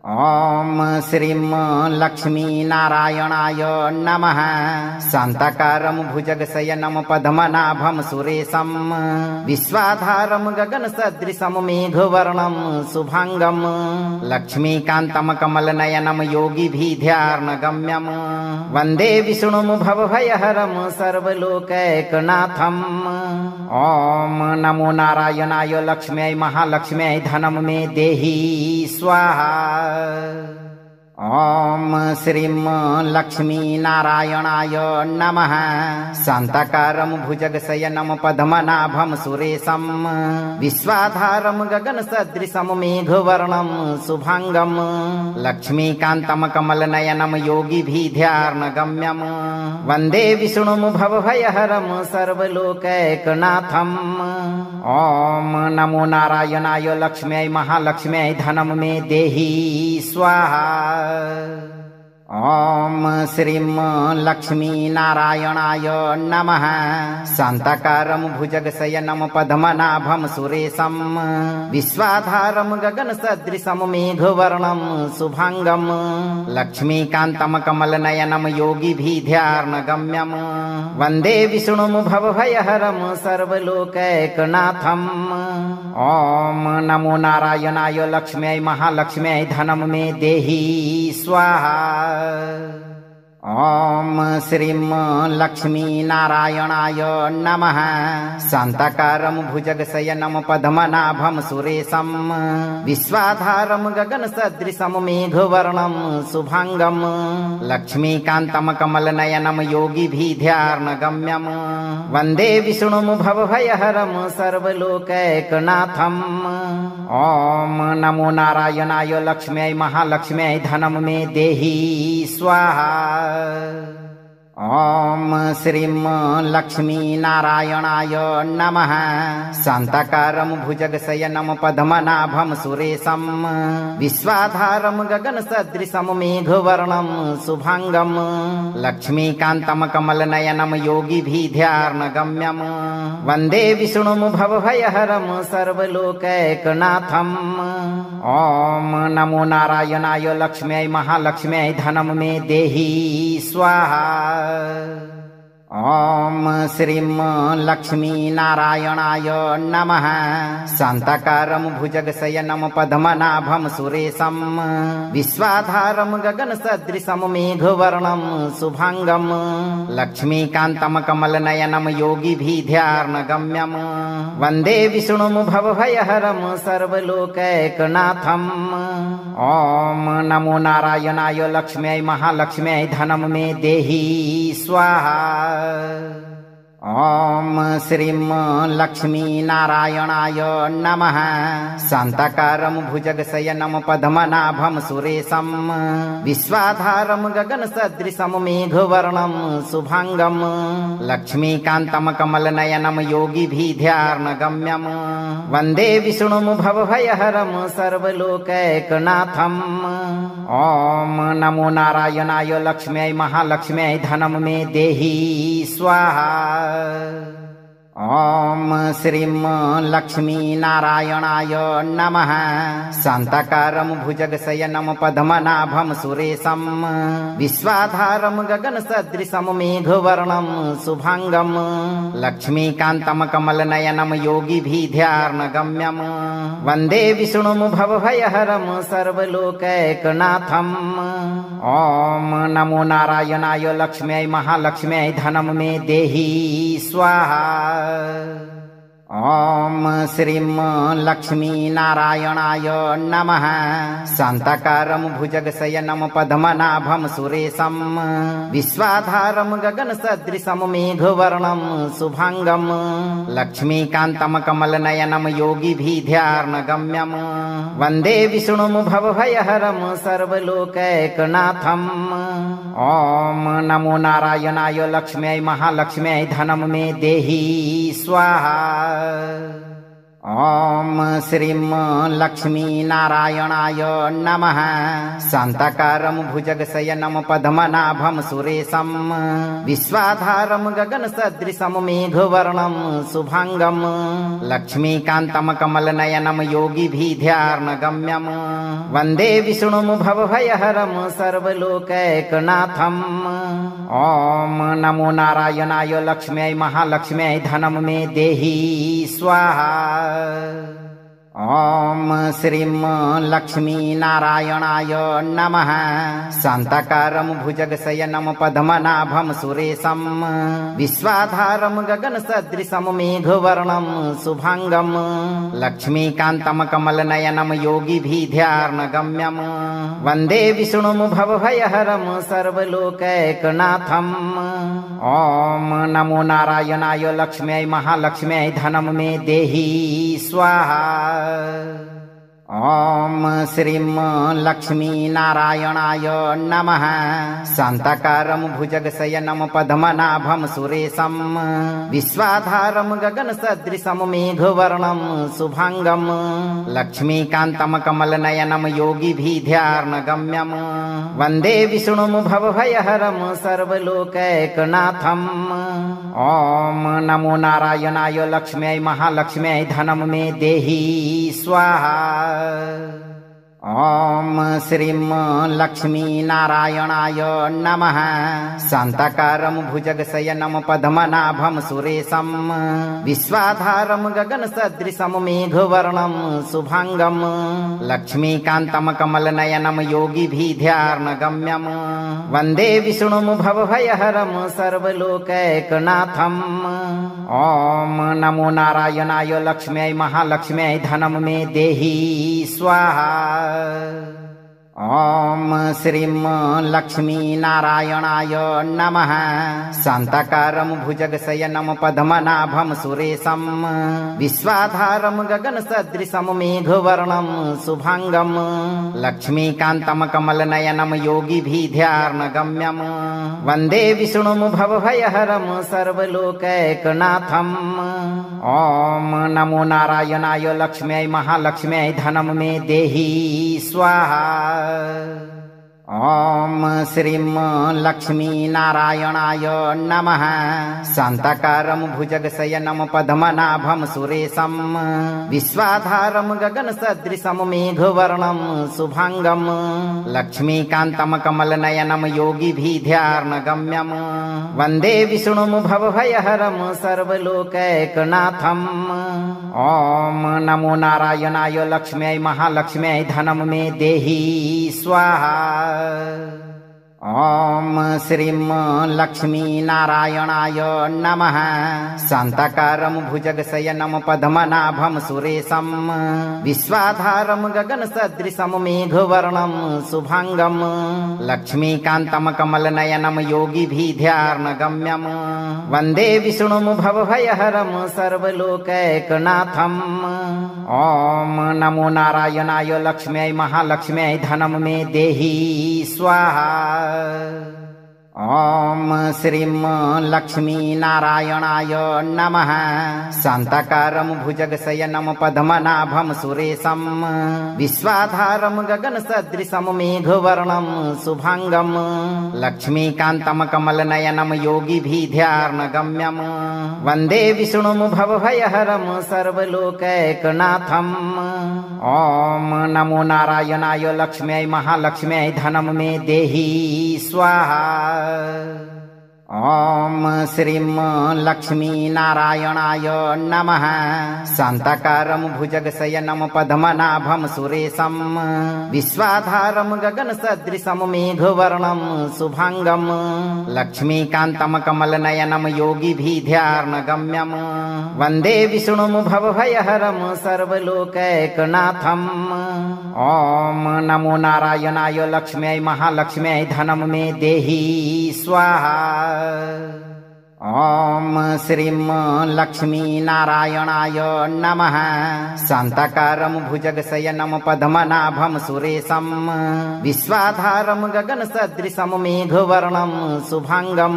S2: ॐ श्रीं लक्ष्मीनारायणाय नमः। शान्ताकारं भुजगशयनं पद्मनाभं सुरेशं विश्वाधारं गगनसदृशं मेघवर्णं शुभांगं लक्ष्मीकान्तं कमलनयनं योगिभिर्ध्यानगम्यं वन्दे विष्णुं भवभयहरं सर्वलोकैकनाथम्। ॐ नमो नारायणाय लक्ष्म्यै महालक्ष्म्यै धनं मे देहि स्वाहा। ॐ श्रीं लक्ष्मीनारायणाय नमः। शान्ताकारं भुजगशयनं पद्मनाभं सुरेशं विश्वाधारं गगनसदृशं मेघवर्णं शुभांगं लक्ष्मीकान्तं कमलनयनं योगिभिर्ध्यानगम्यं वन्दे विष्णुं भवभयहरं सर्वलोकैकनाथम्। ॐ नमो नारायणाय लक्ष्म्यै महालक्ष्म्यै धनं मे देहि स्वाहा। ॐ श्रीं लक्ष्मीनारायणाय नमः। शान्ताकारं भुजगशयनं पद्मनाभं सुरेशं विश्वाधारं गगनसदृशं मेघवर्णं शुभांगं लक्ष्मीकान्तं कमलनयनं योगिभिर्ध्यानगम्यं वन्दे विष्णुं भवभयहरं सर्वलोकैकनाथम्। ॐ नमो नारायणाय लक्ष्म्यै महालक्ष्म्यै धनं मे देहि स्वाहा। ॐ श्रीं लक्ष्मीनारायणाय नमः। शान्ताकारं भुजगशयनं पद्मनाभं सुरेशं विश्वाधारं गगनसदृशं मेघवर्णं शुभांगं लक्ष्मीकान्तं कमलनयनं योगिभिर्ध्यानगम्यं वन्दे विष्णुं भवभयहरं सर्वलोकैकनाथम्। ॐ नमो नारायणाय लक्ष्म्यै महालक्ष्म्यै धनं मे देहि स्वाहा। ॐ श्रीं लक्ष्मीनारायणाय नमः। शान्ताकारं भुजगशयनं पद्मनाभं सुरेशं विश्वाधारं गगनसदृशं मेघवर्णं शुभांगं लक्ष्मीकान्तं कमलनयनं योगिभिर्ध्यानगम्यं वन्दे विष्णुं भवभयहरं सर्वलोकैकनाथम्। ॐ नमो नारायणाय लक्ष्म्यै महालक्ष्म्यै धनं मे देहि स्वाहा। ॐ श्रीं लक्ष्मीनारायणाय नमः। शान्ताकारं भुजगशयनं पद्मनाभं सुरेशं विश्वाधारं गगनसदृशं मेघवर्णं शुभांगं लक्ष्मीकान्तं कमलनयनं योगिभिर्ध्यानगम्यं वन्दे विष्णुं भवभयहरं सर्वलोकैकनाथम्। ॐ नमो नारायणाय लक्ष्म्यै महालक्ष्म्यै धनं मे देहि स्वाहा। ॐ श्रीं लक्ष्मीनारायणाय नमः। शान्ताकारं भुजगशयनं पद्मनाभं सुरेशं विश्वाधारं गगनसदृशं मेघवर्णं शुभांगं लक्ष्मीकान्तं कमलनयनं योगिभिर्ध्यानगम्यं वन्दे विष्णुं भवभयहरं सर्वलोकैकनाथम्। ॐ नमो नारायणाय लक्ष्म्यै महालक्ष्म्यै धनं मे देहि स्वाहा। ॐ श्रीं लक्ष्मीनारायणाय नमः। शान्ताकारं भुजगशयनं पद्मनाभं सुरेशं विश्वाधारं गगनसदृशं मेघवर्णं शुभांगं लक्ष्मीकान्तं कमलनयनं योगिभिर्ध्यानगम्यं वन्दे विष्णुं भवभयहरं सर्वलोकैकनाथम्। ॐ नमो नारायणाय लक्ष्म्यै महालक्ष्म्यै धनं मे देहि स्वाहा। ॐ श्रीं लक्ष्मीनारायणाय नमः। शान्ताकारं भुजगशयनं पद्मनाभं सुरेशं विश्वाधारं गगनसदृशं मेघवर्णं शुभांगं लक्ष्मीकान्तं कमलनयनं योगिभिर्ध्यानगम्यं वन्दे विष्णुं भवभयहरं सर्वलोकैकनाथम्। ॐ नमो नारायणाय लक्ष्म्यै महालक्ष्म्यै धनं मे देहि स्वाहा। ॐ श्रीं लक्ष्मीनारायणाय नमः। शान्ताकारं भुजगशयनं पद्मनाभं सुरेशं विश्वाधारं गगनसदृशं मेघवर्णं शुभांगं लक्ष्मीकान्तं कमलनयनं योगिभिर्ध्यानगम्यं वन्दे विष्णुं भवभयहरं सर्वलोकैकनाथम्। ॐ नमो नारायणाय लक्ष्म्यै महालक्ष्म्यै धनं मे देहि स्वाहा। ॐ श्रीं लक्ष्मीनारायणाय नमः। शान्ताकारं भुजगशयनं पद्मनाभं सुरेशं विश्वाधारं गगनसदृशं मेघवर्णं शुभांगं लक्ष्मीकान्तं कमलनयनं योगिभिर्ध्यानगम्यं वन्दे विष्णुं भवभयहरं सर्वलोकैकनाथम्। ॐ नमो नारायणाय लक्ष्म्यै महालक्ष्म्यै धनं मे देहि स्वाहा। ॐ श्रीं लक्ष्मीनारायणाय नमः। शान्ताकारं भुजगशयनं पद्मनाभं सुरेशं विश्वाधारं गगनसदृशं मेघवर्णं शुभांगं लक्ष्मीकान्तं कमलनयनं योगिभिर्ध्यानगम्यं वन्दे विष्णुं भवभयहरं सर्वलोकैकनाथम्। ॐ नमो नारायणाय लक्ष्म्यै महालक्ष्म्यै धनं मे देहि स्वाहा। ॐ श्रीं लक्ष्मीनारायणाय नमः। शान्ताकारं भुजगशयनं पद्मनाभं सुरेशं विश्वाधारं गगनसदृशं मेघवर्णं शुभांगं लक्ष्मीकान्तं कमलनयनं योगिभिर्ध्यानगम्यं वन्दे विष्णुं भवभयहरं सर्वलोकैकनाथम्। ॐ नमो नारायणाय लक्ष्म्यै महालक्ष्म्यै धनं मे देहि स्वाहा। ॐ श्रीं लक्ष्मीनारायणाय नमः। शान्ताकारं भुजगशयनं पद्मनाभं सुरेशं विश्वाधारं गगनसदृशं मेघवर्णं शुभांगं लक्ष्मीकान्तं कमलनयनं योगिभिर्ध्यानगम्यं वन्दे विष्णुं भवभयहरं सर्वलोकैकनाथम्। ॐ नमो नारायणाय लक्ष्म्यै महालक्ष्म्यै धनं मे देहि स्वाहा। ॐ श्रीं लक्ष्मीनारायणाय नमः। शान्ताकारं भुजगशयनं पद्मनाभं सुरेशं विश्वाधारं गगनसदृशं मेघवर्णं शुभांगं लक्ष्मीकान्तं कमलनयनं योगिभिर्ध्यानगम्यं वन्दे विष्णुं भवभयहरं सर्वलोकैकनाथम्। ॐ नमो नारायणाय लक्ष्म्यै महालक्ष्म्यै धनं मे देहि स्वाहा। ॐ श्रीं लक्ष्मीनारायणाय नमः। शान्ताकारं भुजगशयनं पद्मनाभं सुरेशं विश्वाधारं गगनसदृशं मेघवर्णं शुभांगं लक्ष्मीकान्तं कमलनयनं योगिभिर्ध्यानगम्यं वन्दे विष्णुं भवभयहरं सर्वलोकैकनाथम्। ॐ नमो नारायणाय लक्ष्म्यै महालक्ष्म्यै धनं मे देहि स्वाहा। ॐ श्रीं लक्ष्मीनारायणाय नमः। शान्ताकारं भुजगशयनं पद्मनाभं सुरेशं विश्वाधारं गगनसदृशं मेघवर्णं शुभांगं लक्ष्मीकान्तं कमलनयनं योगिभिर्ध्यानगम्यं वन्दे विष्णुं भवभयहरं सर्वलोकैकनाथम्। ॐ नमो नारायणाय लक्ष्म्यै महालक्ष्म्यै धनं मे देहि स्वाहा। ॐ श्रीं लक्ष्मीनारायणाय नमः। शान्ताकारं भुजगशयनं पद्मनाभं सुरेशं विश्वाधारं गगनसदृशं मेघवर्णं शुभांगं लक्ष्मीकान्तं कमलनयनं योगिभिर्ध्यानगम्यं वन्दे विष्णुं भवभयहरं सर्वलोकैकनाथम्। ॐ नमो नारायणाय लक्ष्म्यै महालक्ष्म्यै धनं मे देहि स्वाहा। ॐ श्रीं लक्ष्मीनारायणाय नमः। शान्ताकारं भुजगशयनं पद्मनाभं सुरेशं विश्वाधारं गगनसदृशं मेघवर्णं शुभांगं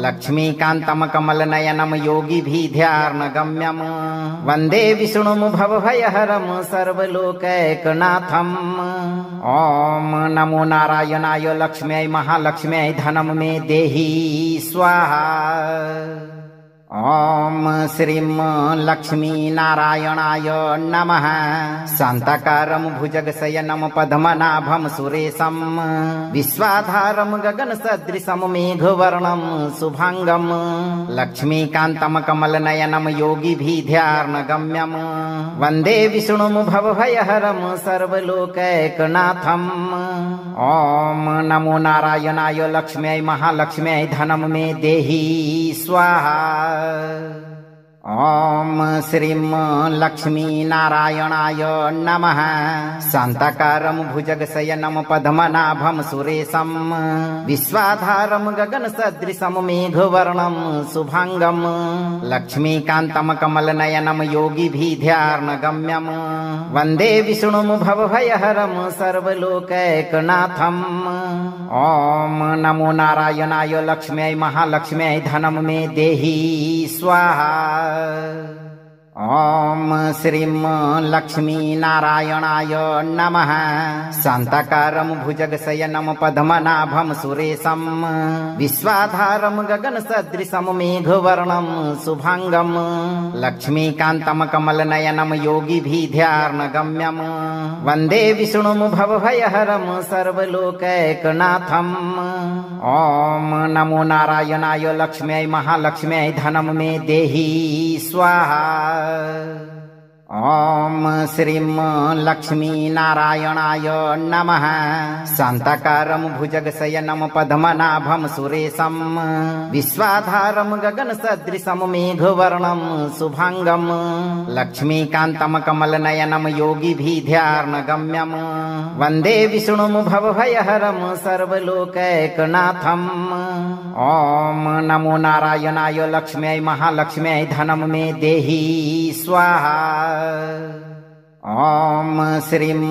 S2: लक्ष्मीकान्तं कमलनयनं योगिभिर्ध्यानगम्यं वन्दे विष्णुं भवभयहरं सर्वलोकैकनाथम्। ॐ नमो नारायणाय लक्ष्म्यै महालक्ष्म्यै धनं मे देहि स्वाहा। ॐ श्रीं लक्ष्मीनारायणाय नमः। शान्ताकारं भुजगशयनं पद्मनाभं सुरेशं विश्वाधारं गगनसदृशं मेघवर्णं शुभांगं लक्ष्मीकान्तं कमलनयनं योगिभिर्ध्यानगम्यं वन्दे विष्णुं भवभयहरं सर्वलोकैकनाथम्। ॐ नमो नारायणाय लक्ष्म्यै महालक्ष्म्यै धनं मे देहि स्वाहा। ॐ श्रीं लक्ष्मीनारायणाय नमः। शान्ताकारं भुजगशयनं पद्मनाभं सुरेशं विश्वाधारं गगनसदृशं मेघवर्णं शुभांगं लक्ष्मीकान्तं कमलनयनं योगिभिर्ध्यानगम्यं वन्दे विष्णुं भवभयहरं सर्वलोकैकनाथम्। ॐ नमो नारायणाय लक्ष्म्यै महालक्ष्म्यै धनं मे देहि स्वाहा। ॐ श्रीं लक्ष्मीनारायणाय नमः। शान्ताकारं भुजगशयनं पद्मनाभं सुरेशं विश्वाधारं गगनसदृशं मेघवर्णं शुभांगं लक्ष्मीकान्तं कमलनयनं योगिभिर्ध्यानगम्यं वन्दे विष्णुं भवभयहरं सर्वलोकैकनाथम्। ॐ नमो नारायणाय लक्ष्म्यै महालक्ष्म्यै धनं मे देहि स्वाहा। ॐ श्रीं लक्ष्मीनारायणाय नमः। शान्ताकारं भुजगशयनं पद्मनाभं सुरेशं विश्वाधारं गगनसदृशं मेघवर्णं शुभांगं लक्ष्मीकान्तं कमलनयनं योगिभिर्ध्यानगम्यं वन्दे विष्णुं भवभयहरं सर्वलोकैकनाथम्। ॐ नमो नारायणाय लक्ष्म्यै महालक्ष्म्यै धनं मे देहि स्वाहा। ॐ श्रीं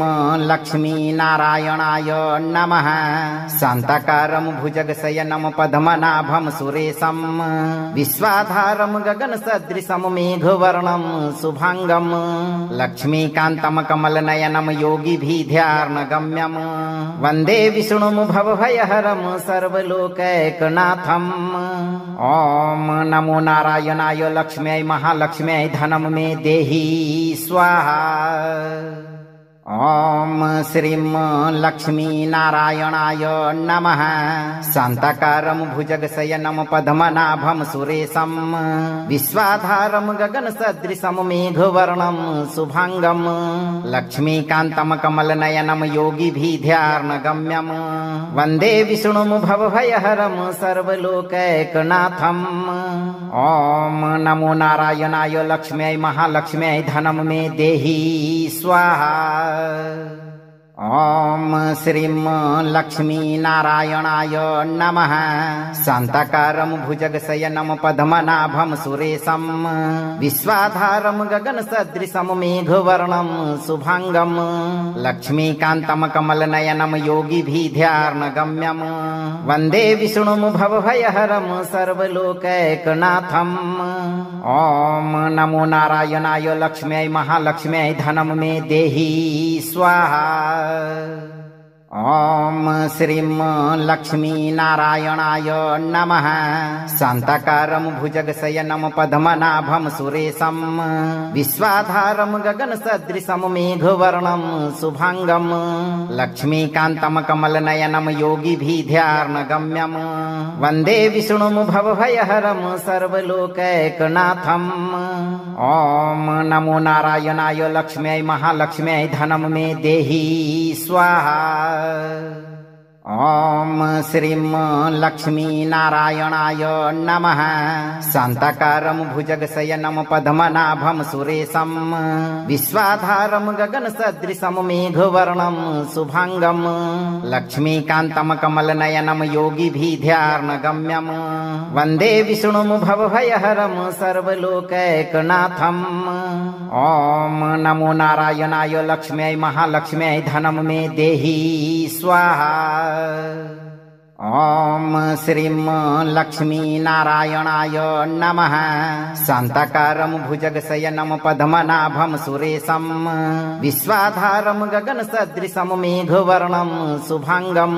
S2: लक्ष्मीनारायणाय नमः। शान्ताकारं भुजगशयनं पद्मनाभं सुरेशं विश्वाधारं गगनसदृशं मेघवर्णं शुभांगं लक्ष्मीकान्तं कमलनयनं योगिभिर्ध्यानगम्यं वन्दे विष्णुं भवभयहरं सर्वलोकैकनाथम्। ॐ नमो नारायणाय लक्ष्म्यै महालक्ष्म्यै धनं मे देहि स्वाहा। ॐ श्रीं लक्ष्मीनारायणाय नमः। शान्ताकारं भुजगशयनं पद्मनाभं सुरेशं विश्वाधारं गगनसदृशं मेघवर्णं शुभांगं लक्ष्मीकान्तं कमलनयनं योगिभिर्ध्यानगम्यं वन्दे विष्णुं भवभयहरं सर्वलोकैकनाथम्। ॐ नमो नारायणाय लक्ष्म्यै महालक्ष्म्यै धनं मे देहि स्वाहा। ॐ श्रीं लक्ष्मीनारायणाय नमः। शान्ताकारं भुजगशयनं पद्मनाभं सुरेशं विश्वाधारं गगनसदृशं मेघवर्णं शुभांगं लक्ष्मीकान्तं कमलनयनं योगिभिर्ध्यानगम्यं वन्दे विष्णुं भवभयहरं सर्वलोकैकनाथम्। ॐ नमो नारायणाय लक्ष्म्यै महालक्ष्म्यै धनं मे देहि स्वाहा। ॐ श्रीं लक्ष्मीनारायणाय नमः। शान्ताकारं भुजगशयनं पद्मनाभं सुरेशं विश्वाधारं गगनसदृशं मेघवर्णं शुभांगं लक्ष्मीकान्तं कमलनयनं योगिभिर्ध्यानगम्यं वन्दे विष्णुं भवभयहरं सर्वलोकैकनाथम्। ॐ नमो नारायणाय लक्ष्म्यै महालक्ष्म्यै धनं मे देहि स्वाहा। ॐ श्रीं लक्ष्मीनारायणाय नमः। शान्ताकारं भुजगशयनं पद्मनाभं सुरेशं विश्वाधारं गगनसदृशं मेघवर्णं शुभांगं लक्ष्मीकान्तं कमलनयनं योगिभिर्ध्यानगम्यं वन्दे विष्णुं भवभयहरं सर्वलोकैकनाथम्। ॐ नमो नारायणाय लक्ष्म्यै महालक्ष्म्यै धनं मे देहि स्वाहा। ॐ श्रीं लक्ष्मीनारायणाय नमः। शान्ताकारं भुजगशयनं पद्मनाभं सुरेशं विश्वाधारं गगनसदृशं मेघवर्णं शुभांगं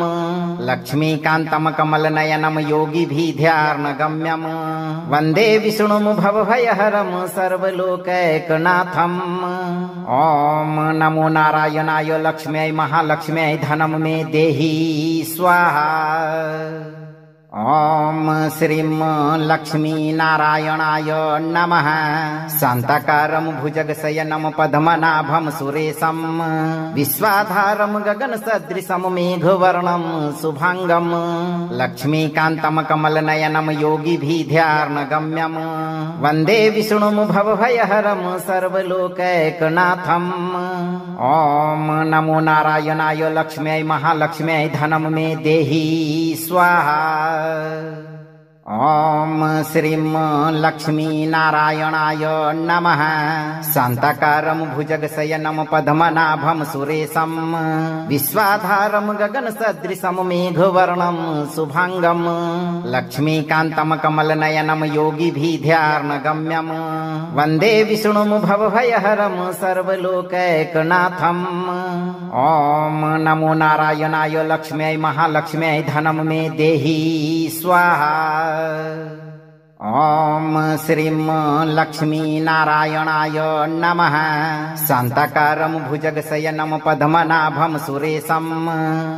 S2: लक्ष्मीकान्तं कमलनयनं योगिभिर्ध्यानगम्यं वन्दे विष्णुं भवभयहरं सर्वलोकैकनाथम्। ॐ नमो नारायणाय लक्ष्म्यै महालक्ष्म्यै धनं मे देहि स्वाहा। ॐ श्रीं लक्ष्मीनारायणाय नमः। शान्ताकारं भुजगशयनं पद्मनाभं सुरेशं विश्वाधारं गगनसदृशं मेघवर्णं शुभांगं लक्ष्मीकान्तं कमलनयनं योगिभिर्ध्यानगम्यं वन्दे विष्णुं भवभयहरं सर्वलोकैकनाथम्। ॐ नमो नारायणाय लक्ष्म्यै महालक्ष्म्यै धनं मे देहि स्वाहा। ॐ श्रीं लक्ष्मीनारायणाय नमः। शान्ताकारं भुजगशयनं पद्मनाभं सुरेशं विश्वाधारं गगनसदृशं मेघवर्णं शुभांगं लक्ष्मीकान्तं कमलनयनं योगिभिर्ध्यानगम्यं वन्दे विष्णुं भवभयहरं सर्वलोकैकनाथम्। ॐ नमो नारायणाय लक्ष्म्यै महालक्ष्म्यै धनं मे देहि स्वाहा। ॐ श्रीं लक्ष्मीनारायणाय नमः। शान्ताकारं भुजगशयनं पद्मनाभं सुरेशं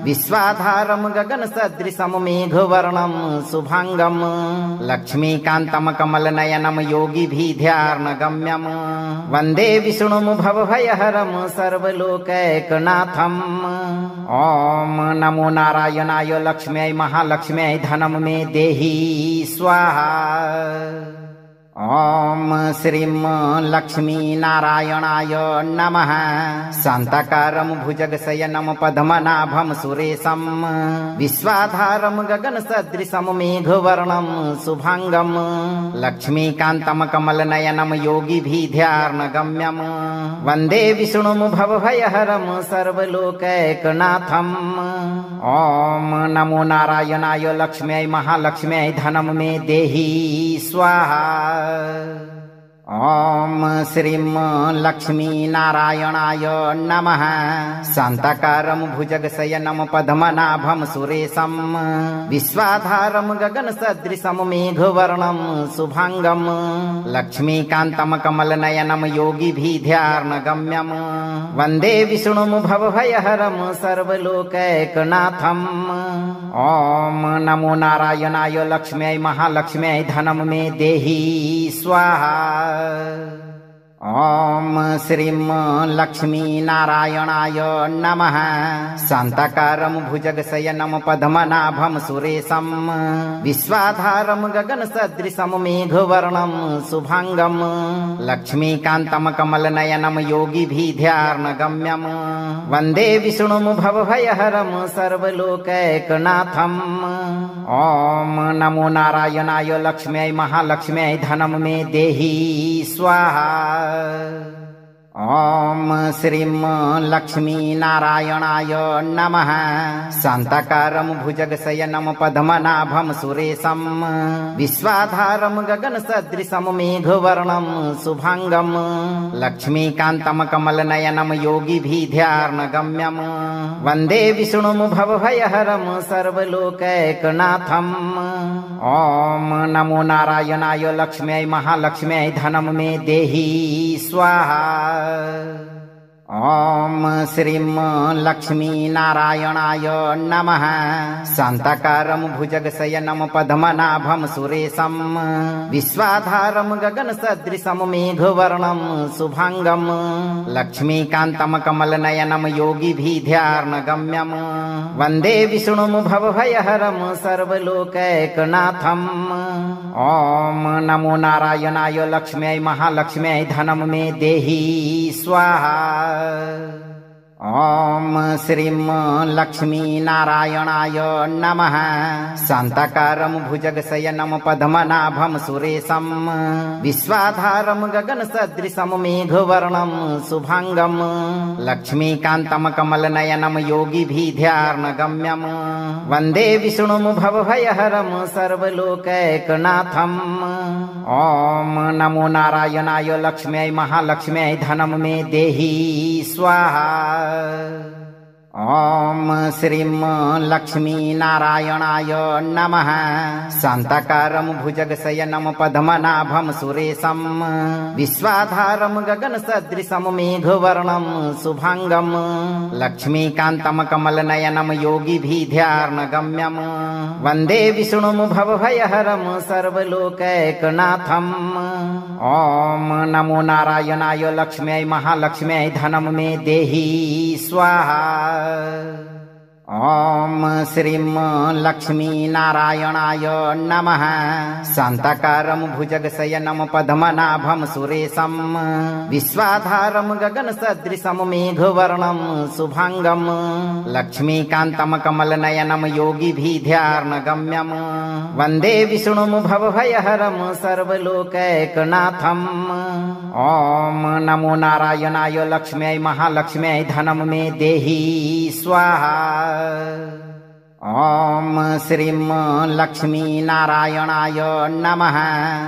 S2: विश्वाधारं गगनसदृशं मेघवर्णं शुभाङ्गं लक्ष्मीकान्तं कमलनयनं योगिभिर्ध्यानगम्यं वन्दे विष्णुं भवभयहरं सर्वलोकैकनाथम्। ॐ नमो नारायणाय लक्ष्म्यै महालक्ष्म्यै धनं मे देहि स्वाहा। ॐ श्रीं लक्ष्मीनारायणाय नमः। शान्ताकारं भुजगशयनं पद्मनाभं सुरेशं विश्वाधारं गगनसदृशं मेघवर्णं शुभाङ्गं लक्ष्मीकान्तं कमलनयनं योगिभिर्ध्यानगम्यं वन्दे विष्णुं भवभयहरं सर्वलोकैकनाथम्। ॐ नमो नारायणाय लक्ष्म्यै महालक्ष्म्यै धनं मे देहि स्वाहा। ॐ श्रीं लक्ष्मीनारायणाय नमः। शान्ताकारं भुजगशयनं पद्मनाभं सुरेशं विश्वाधारं गगनसदृशं मेघवर्णं शुभाङ्गं लक्ष्मीकान्तं कमलनयनं योगिभिर्ध्यानगम्यं वन्दे विष्णुं भवभयहरं सर्वलोकैकनाथम्। ॐ नमो नारायणाय लक्ष्म्यै महालक्ष्म्यै धनं मे देहि स्वाहा। ॐ श्रीं लक्ष्मीनारायणाय नमः। शान्ताकारं भुजगशयनं पद्मनाभं सुरेशं विश्वाधारं गगनसदृशं मेघवर्णं शुभाङ्गं लक्ष्मीकान्तं कमलनयनं योगिभिर्ध्यानगम्यं वन्दे विष्णुं भवभयहरं सर्वलोकैकनाथम्। ॐ नमो नारायणाय लक्ष्म्यै महालक्ष्म्यै धनं मे देहि स्वाहा। ॐ श्रीं लक्ष्मीनारायणाय नमः। शान्ताकारं भुजगशयनं पद्मनाभं सुरेशं विश्वाधारं गगनसदृशं मेघवर्णं शुभाङ्गं लक्ष्मीकान्तं कमलनयनं योगिभिर्ध्यानगम्यं वन्दे विष्णुं भवभयहरं सर्वलोकैकनाथम्। ॐ नमो नारायणाय लक्ष्म्यै महालक्ष्म्यै धनं मे देहि स्वाहा। ॐ श्रीं लक्ष्मीनारायणाय नमः। शान्ताकारं भुजगशयनं पद्मनाभं सुरेशं विश्वाधारं गगनसदृशं मेघवर्णं शुभाङ्गं लक्ष्मीकान्तं कमलनयनं योगिभिर्ध्यानगम्यं वन्दे विष्णुं भवभयहरं सर्वलोकैकनाथम्। ॐ नमो नारायणाय लक्ष्म्यै महालक्ष्म्यै धनं मे देहि स्वाहा। ॐ श्रीं लक्ष्मीनारायणाय नमः। शान्ताकारं भुजगशयनं पद्मनाभं सुरेशं विश्वाधारं गगनसदृशं मेघवर्णं शुभाङ्गं लक्ष्मीकान्तं कमलनयनं योगिभिर्ध्यानगम्यं वन्दे विष्णुं भवभयहरं सर्वलोकैकनाथम्। ॐ नमो नारायणाय लक्ष्म्यै महालक्ष्म्यै धनं मे देहि स्वाहा। ॐ श्रीं लक्ष्मीनारायणाय नमः। शान्ताकारं भुजगशयनं पद्मनाभं सुरेशं विश्वाधारं गगनसदृशं मेघवर्णं शुभाङ्गं लक्ष्मीकान्तं कमलनयनं योगिभिर्ध्यानगम्यं वन्दे विष्णुं भवभयहरं सर्वलोकैकनाथम्। ॐ नमो नारायणाय लक्ष्म्यै महालक्ष्म्यै धनं मे देहि स्वाहा। ॐ श्रीं लक्ष्मीनारायणाय नमः। शान्ताकारं भुजगशयनं पद्मनाभं सुरेशं विश्वाधारं गगनसदृशं मेघवर्णं शुभाङ्गं लक्ष्मीकान्तं कमलनयनं योगिभिर्ध्यानगम्यं वन्दे विष्णुं भवभयहरं सर्वलोकैकनाथम्। ॐ नमो नारायणाय लक्ष्म्यै महालक्ष्म्यै धनं मे देहि स्वाहा। ॐ श्रीं लक्ष्मीनारायणाय नमः।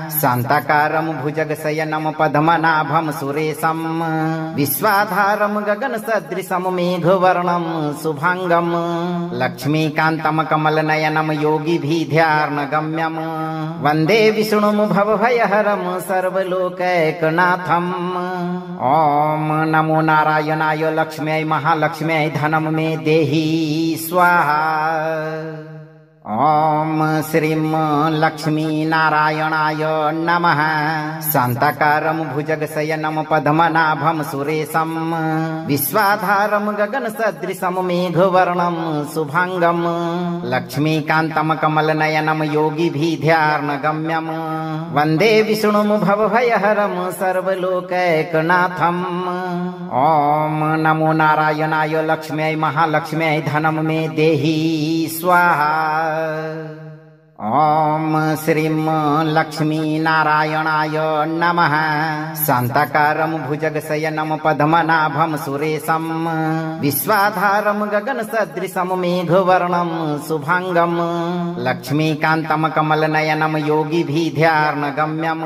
S2: शान्ताकारं भुजगशयनं पद्मनाभं सुरेशं विश्वाधारं गगनसदृशं मेघवर्णं शुभाङ्गं लक्ष्मीकान्तं कमलनयनं योगिभिर्ध्यानगम्यं वन्दे विष्णुं भवभयहरं सर्वलोकैकनाथम्। ॐ नमो नारायणाय लक्ष्म्यै महालक्ष्म्यै धनं मे देहि स्वाहा। ॐ श्रीं लक्ष्मीनारायणाय नमः। शान्ताकारं भुजगशयनं पद्मनाभं सुरेशं विश्वाधारं गगनसदृशं मेघवर्णं शुभाङ्गं लक्ष्मीकान्तं कमलनयनं योगिभिर्ध्यानगम्यं वन्दे विष्णुं भवभयहरं सर्वलोकैकनाथम्। ॐ नमो नारायणाय लक्ष्म्यै महालक्ष्म्यै धनं मे देहि स्वाहा। ॐ श्रीं लक्ष्मीनारायणाय नमः। शान्ताकारं भुजगशयनं पद्मनाभं सुरेशं विश्वाधारं गगनसदृशं मेघवर्णं शुभाङ्गं लक्ष्मीकान्तं कमलनयनं योगिभिर्ध्यानगम्यं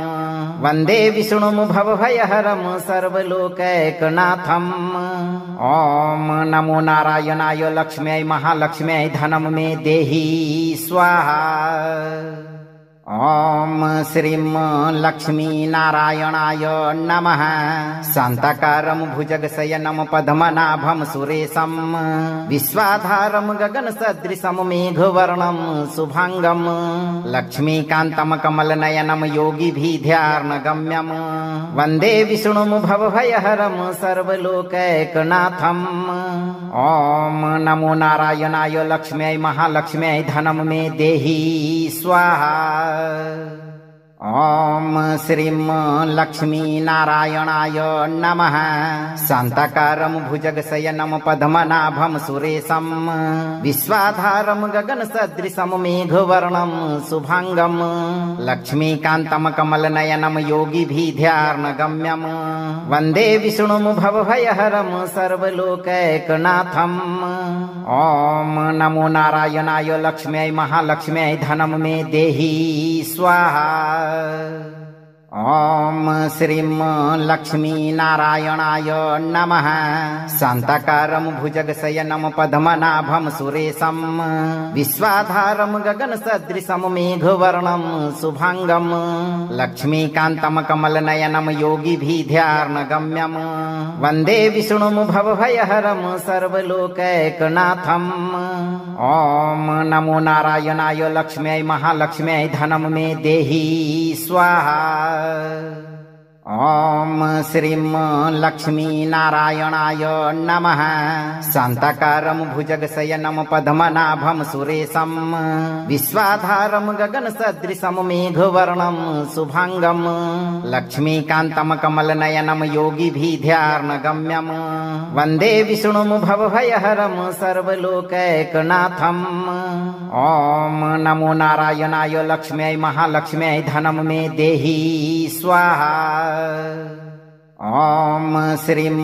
S2: वन्दे विष्णुं भवभयहरं सर्वलोकैकनाथम्। ॐ नमो नारायणाय लक्ष्म्यै महालक्ष्म्यै धनं मे देहि स्वाहा। ॐ श्रीं लक्ष्मीनारायणाय नमः। शान्ताकारं भुजगशयनं पद्मनाभं सुरेशं विश्वाधारं गगनसदृशं मेघवर्णं शुभाङ्गं लक्ष्मीकान्तं कमलनयनं योगिभिर्ध्यानगम्यं वन्दे विष्णुं भवभयहरं सर्वलोकैकनाथम्। ॐ नमो नारायणाय लक्ष्म्यै महालक्ष्म्यै धनं मे देहि स्वाहा। ॐ श्रीं लक्ष्मीनारायणाय नमः। शान्ताकारं भुजगशयनं पद्मनाभं सुरेशं विश्वाधारं गगनसदृशं मेघवर्णं शुभाङ्गं लक्ष्मीकान्तं कमलनयनं योगिभिर्ध्यानगम्यं वन्दे विष्णुं भवभयहरं सर्वलोकैकनाथम्। ॐ नमो नारायणाय लक्ष्म्यै महालक्ष्म्यै धनं मे देहि स्वाहा। ॐ श्रीं लक्ष्मीनारायणाय नमः। शान्ताकारं भुजगशयनं पद्मनाभं सुरेशं विश्वाधारं गगनसदृशं मेघवर्णं शुभाङ्गं लक्ष्मीकान्तं कमलनयनं योगिभिर्ध्यानगम्यं वन्दे विष्णुं भवभयहरं सर्वलोकैकनाथम्। ॐ नमो नारायणाय लक्ष्म्यै महालक्ष्म्यै धनं मे देहि स्वाहा। ॐ श्रीं लक्ष्मीनारायणाय नमः। शान्ताकारं भुजगशयनं पद्मनाभं सुरेशं विश्वाधारं गगनसदृशं मेघवर्णं शुभाङ्गं लक्ष्मीकान्तं कमलनयनं योगिभिर्ध्यानगम्यं वन्दे विष्णुं भवभयहरं सर्वलोकैकनाथम्। ॐ नमो नारायणाय लक्ष्म्यै महालक्ष्म्यै धनं मे देहि स्वाहा। ॐ श्रीं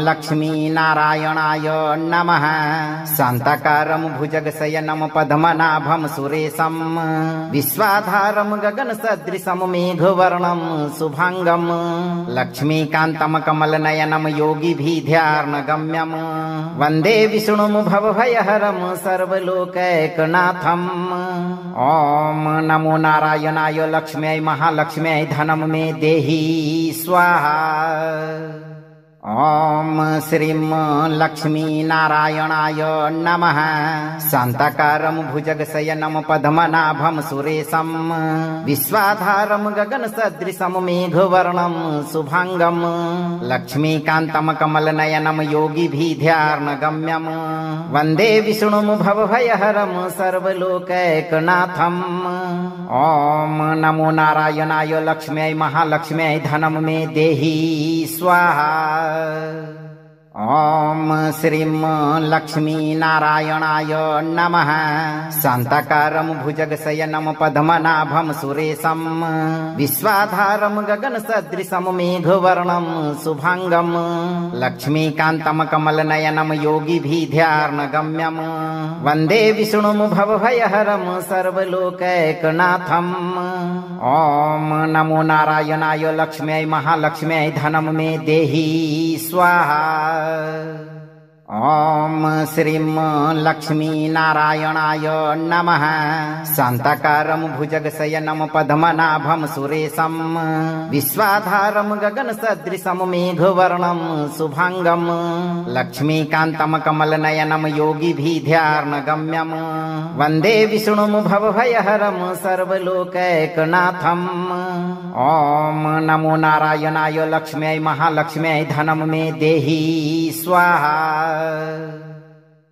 S2: लक्ष्मीनारायणाय नमः। शान्ताकारं भुजगशयनं पद्मनाभं सुरेशं विश्वाधारं गगनसदृशं मेघवर्णं शुभाङ्गं लक्ष्मीकान्तं कमलनयनं योगिभिर्ध्यानगम्यं वन्दे विष्णुं भवभयहरं सर्वलोकैकनाथम्। ॐ नमो नारायणाय लक्ष्म्यै महालक्ष्म्यै धनं मे देहि स्वाहा। ॐ श्रीं लक्ष्मीनारायणाय नमः। शान्ताकारं भुजगशयनं पद्मनाभं सुरेशं विश्वाधारं गगनसदृशं मेघवर्णं शुभाङ्गं लक्ष्मीकान्तं कमलनयनं योगिभिर्ध्यानगम्यं वन्दे विष्णुं भवभयहरं सर्वलोकैकनाथम्। ॐ नमो नारायणाय लक्ष्म्यै महालक्ष्म्यै धनं मे देहि स्वाहा। ॐ श्रीं लक्ष्मीनारायणाय नमः। शान्ताकारं भुजगशयनं पद्मनाभं सुरेशं विश्वाधारं गगनसदृशं मेघवर्णं शुभांगं लक्ष्मीकान्तं कमलनयनं योगिभिर्ध्यानगम्यं वन्दे विष्णुं भवभयहरं सर्वलोकैकनाथम्। ॐ नमो नारायणाय लक्ष्म्यै महालक्ष्म्यै धनं मे देहि स्वाहा। ॐ श्रीं लक्ष्मीनारायणाय नमः। शान्ताकारं भुजगशयनं पद्मनाभं सुरेशं विश्वाधारं गगनसदृशं मेघवर्णं शुभांगं लक्ष्मीकान्तं कमलनयनं योगिभिर्ध्यानगम्यं वन्दे विष्णुं भवभयहरं सर्वलोकैकनाथम्। ॐ नमो नारायणाय लक्ष्म्यै महालक्ष्म्यै धनं मे देहि स्वाहा।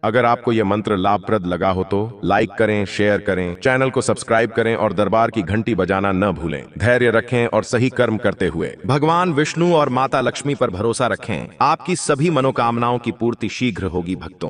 S1: अगर आपको यह मंत्र लाभप्रद लगा हो तो लाइक करें, शेयर करें, चैनल को सब्सक्राइब करें और दरबार की घंटी बजाना न भूलें। धैर्य रखें और सही कर्म करते हुए भगवान विष्णु और माता लक्ष्मी पर भरोसा रखें। आपकी सभी मनोकामनाओं की पूर्ति शीघ्र होगी भक्तों।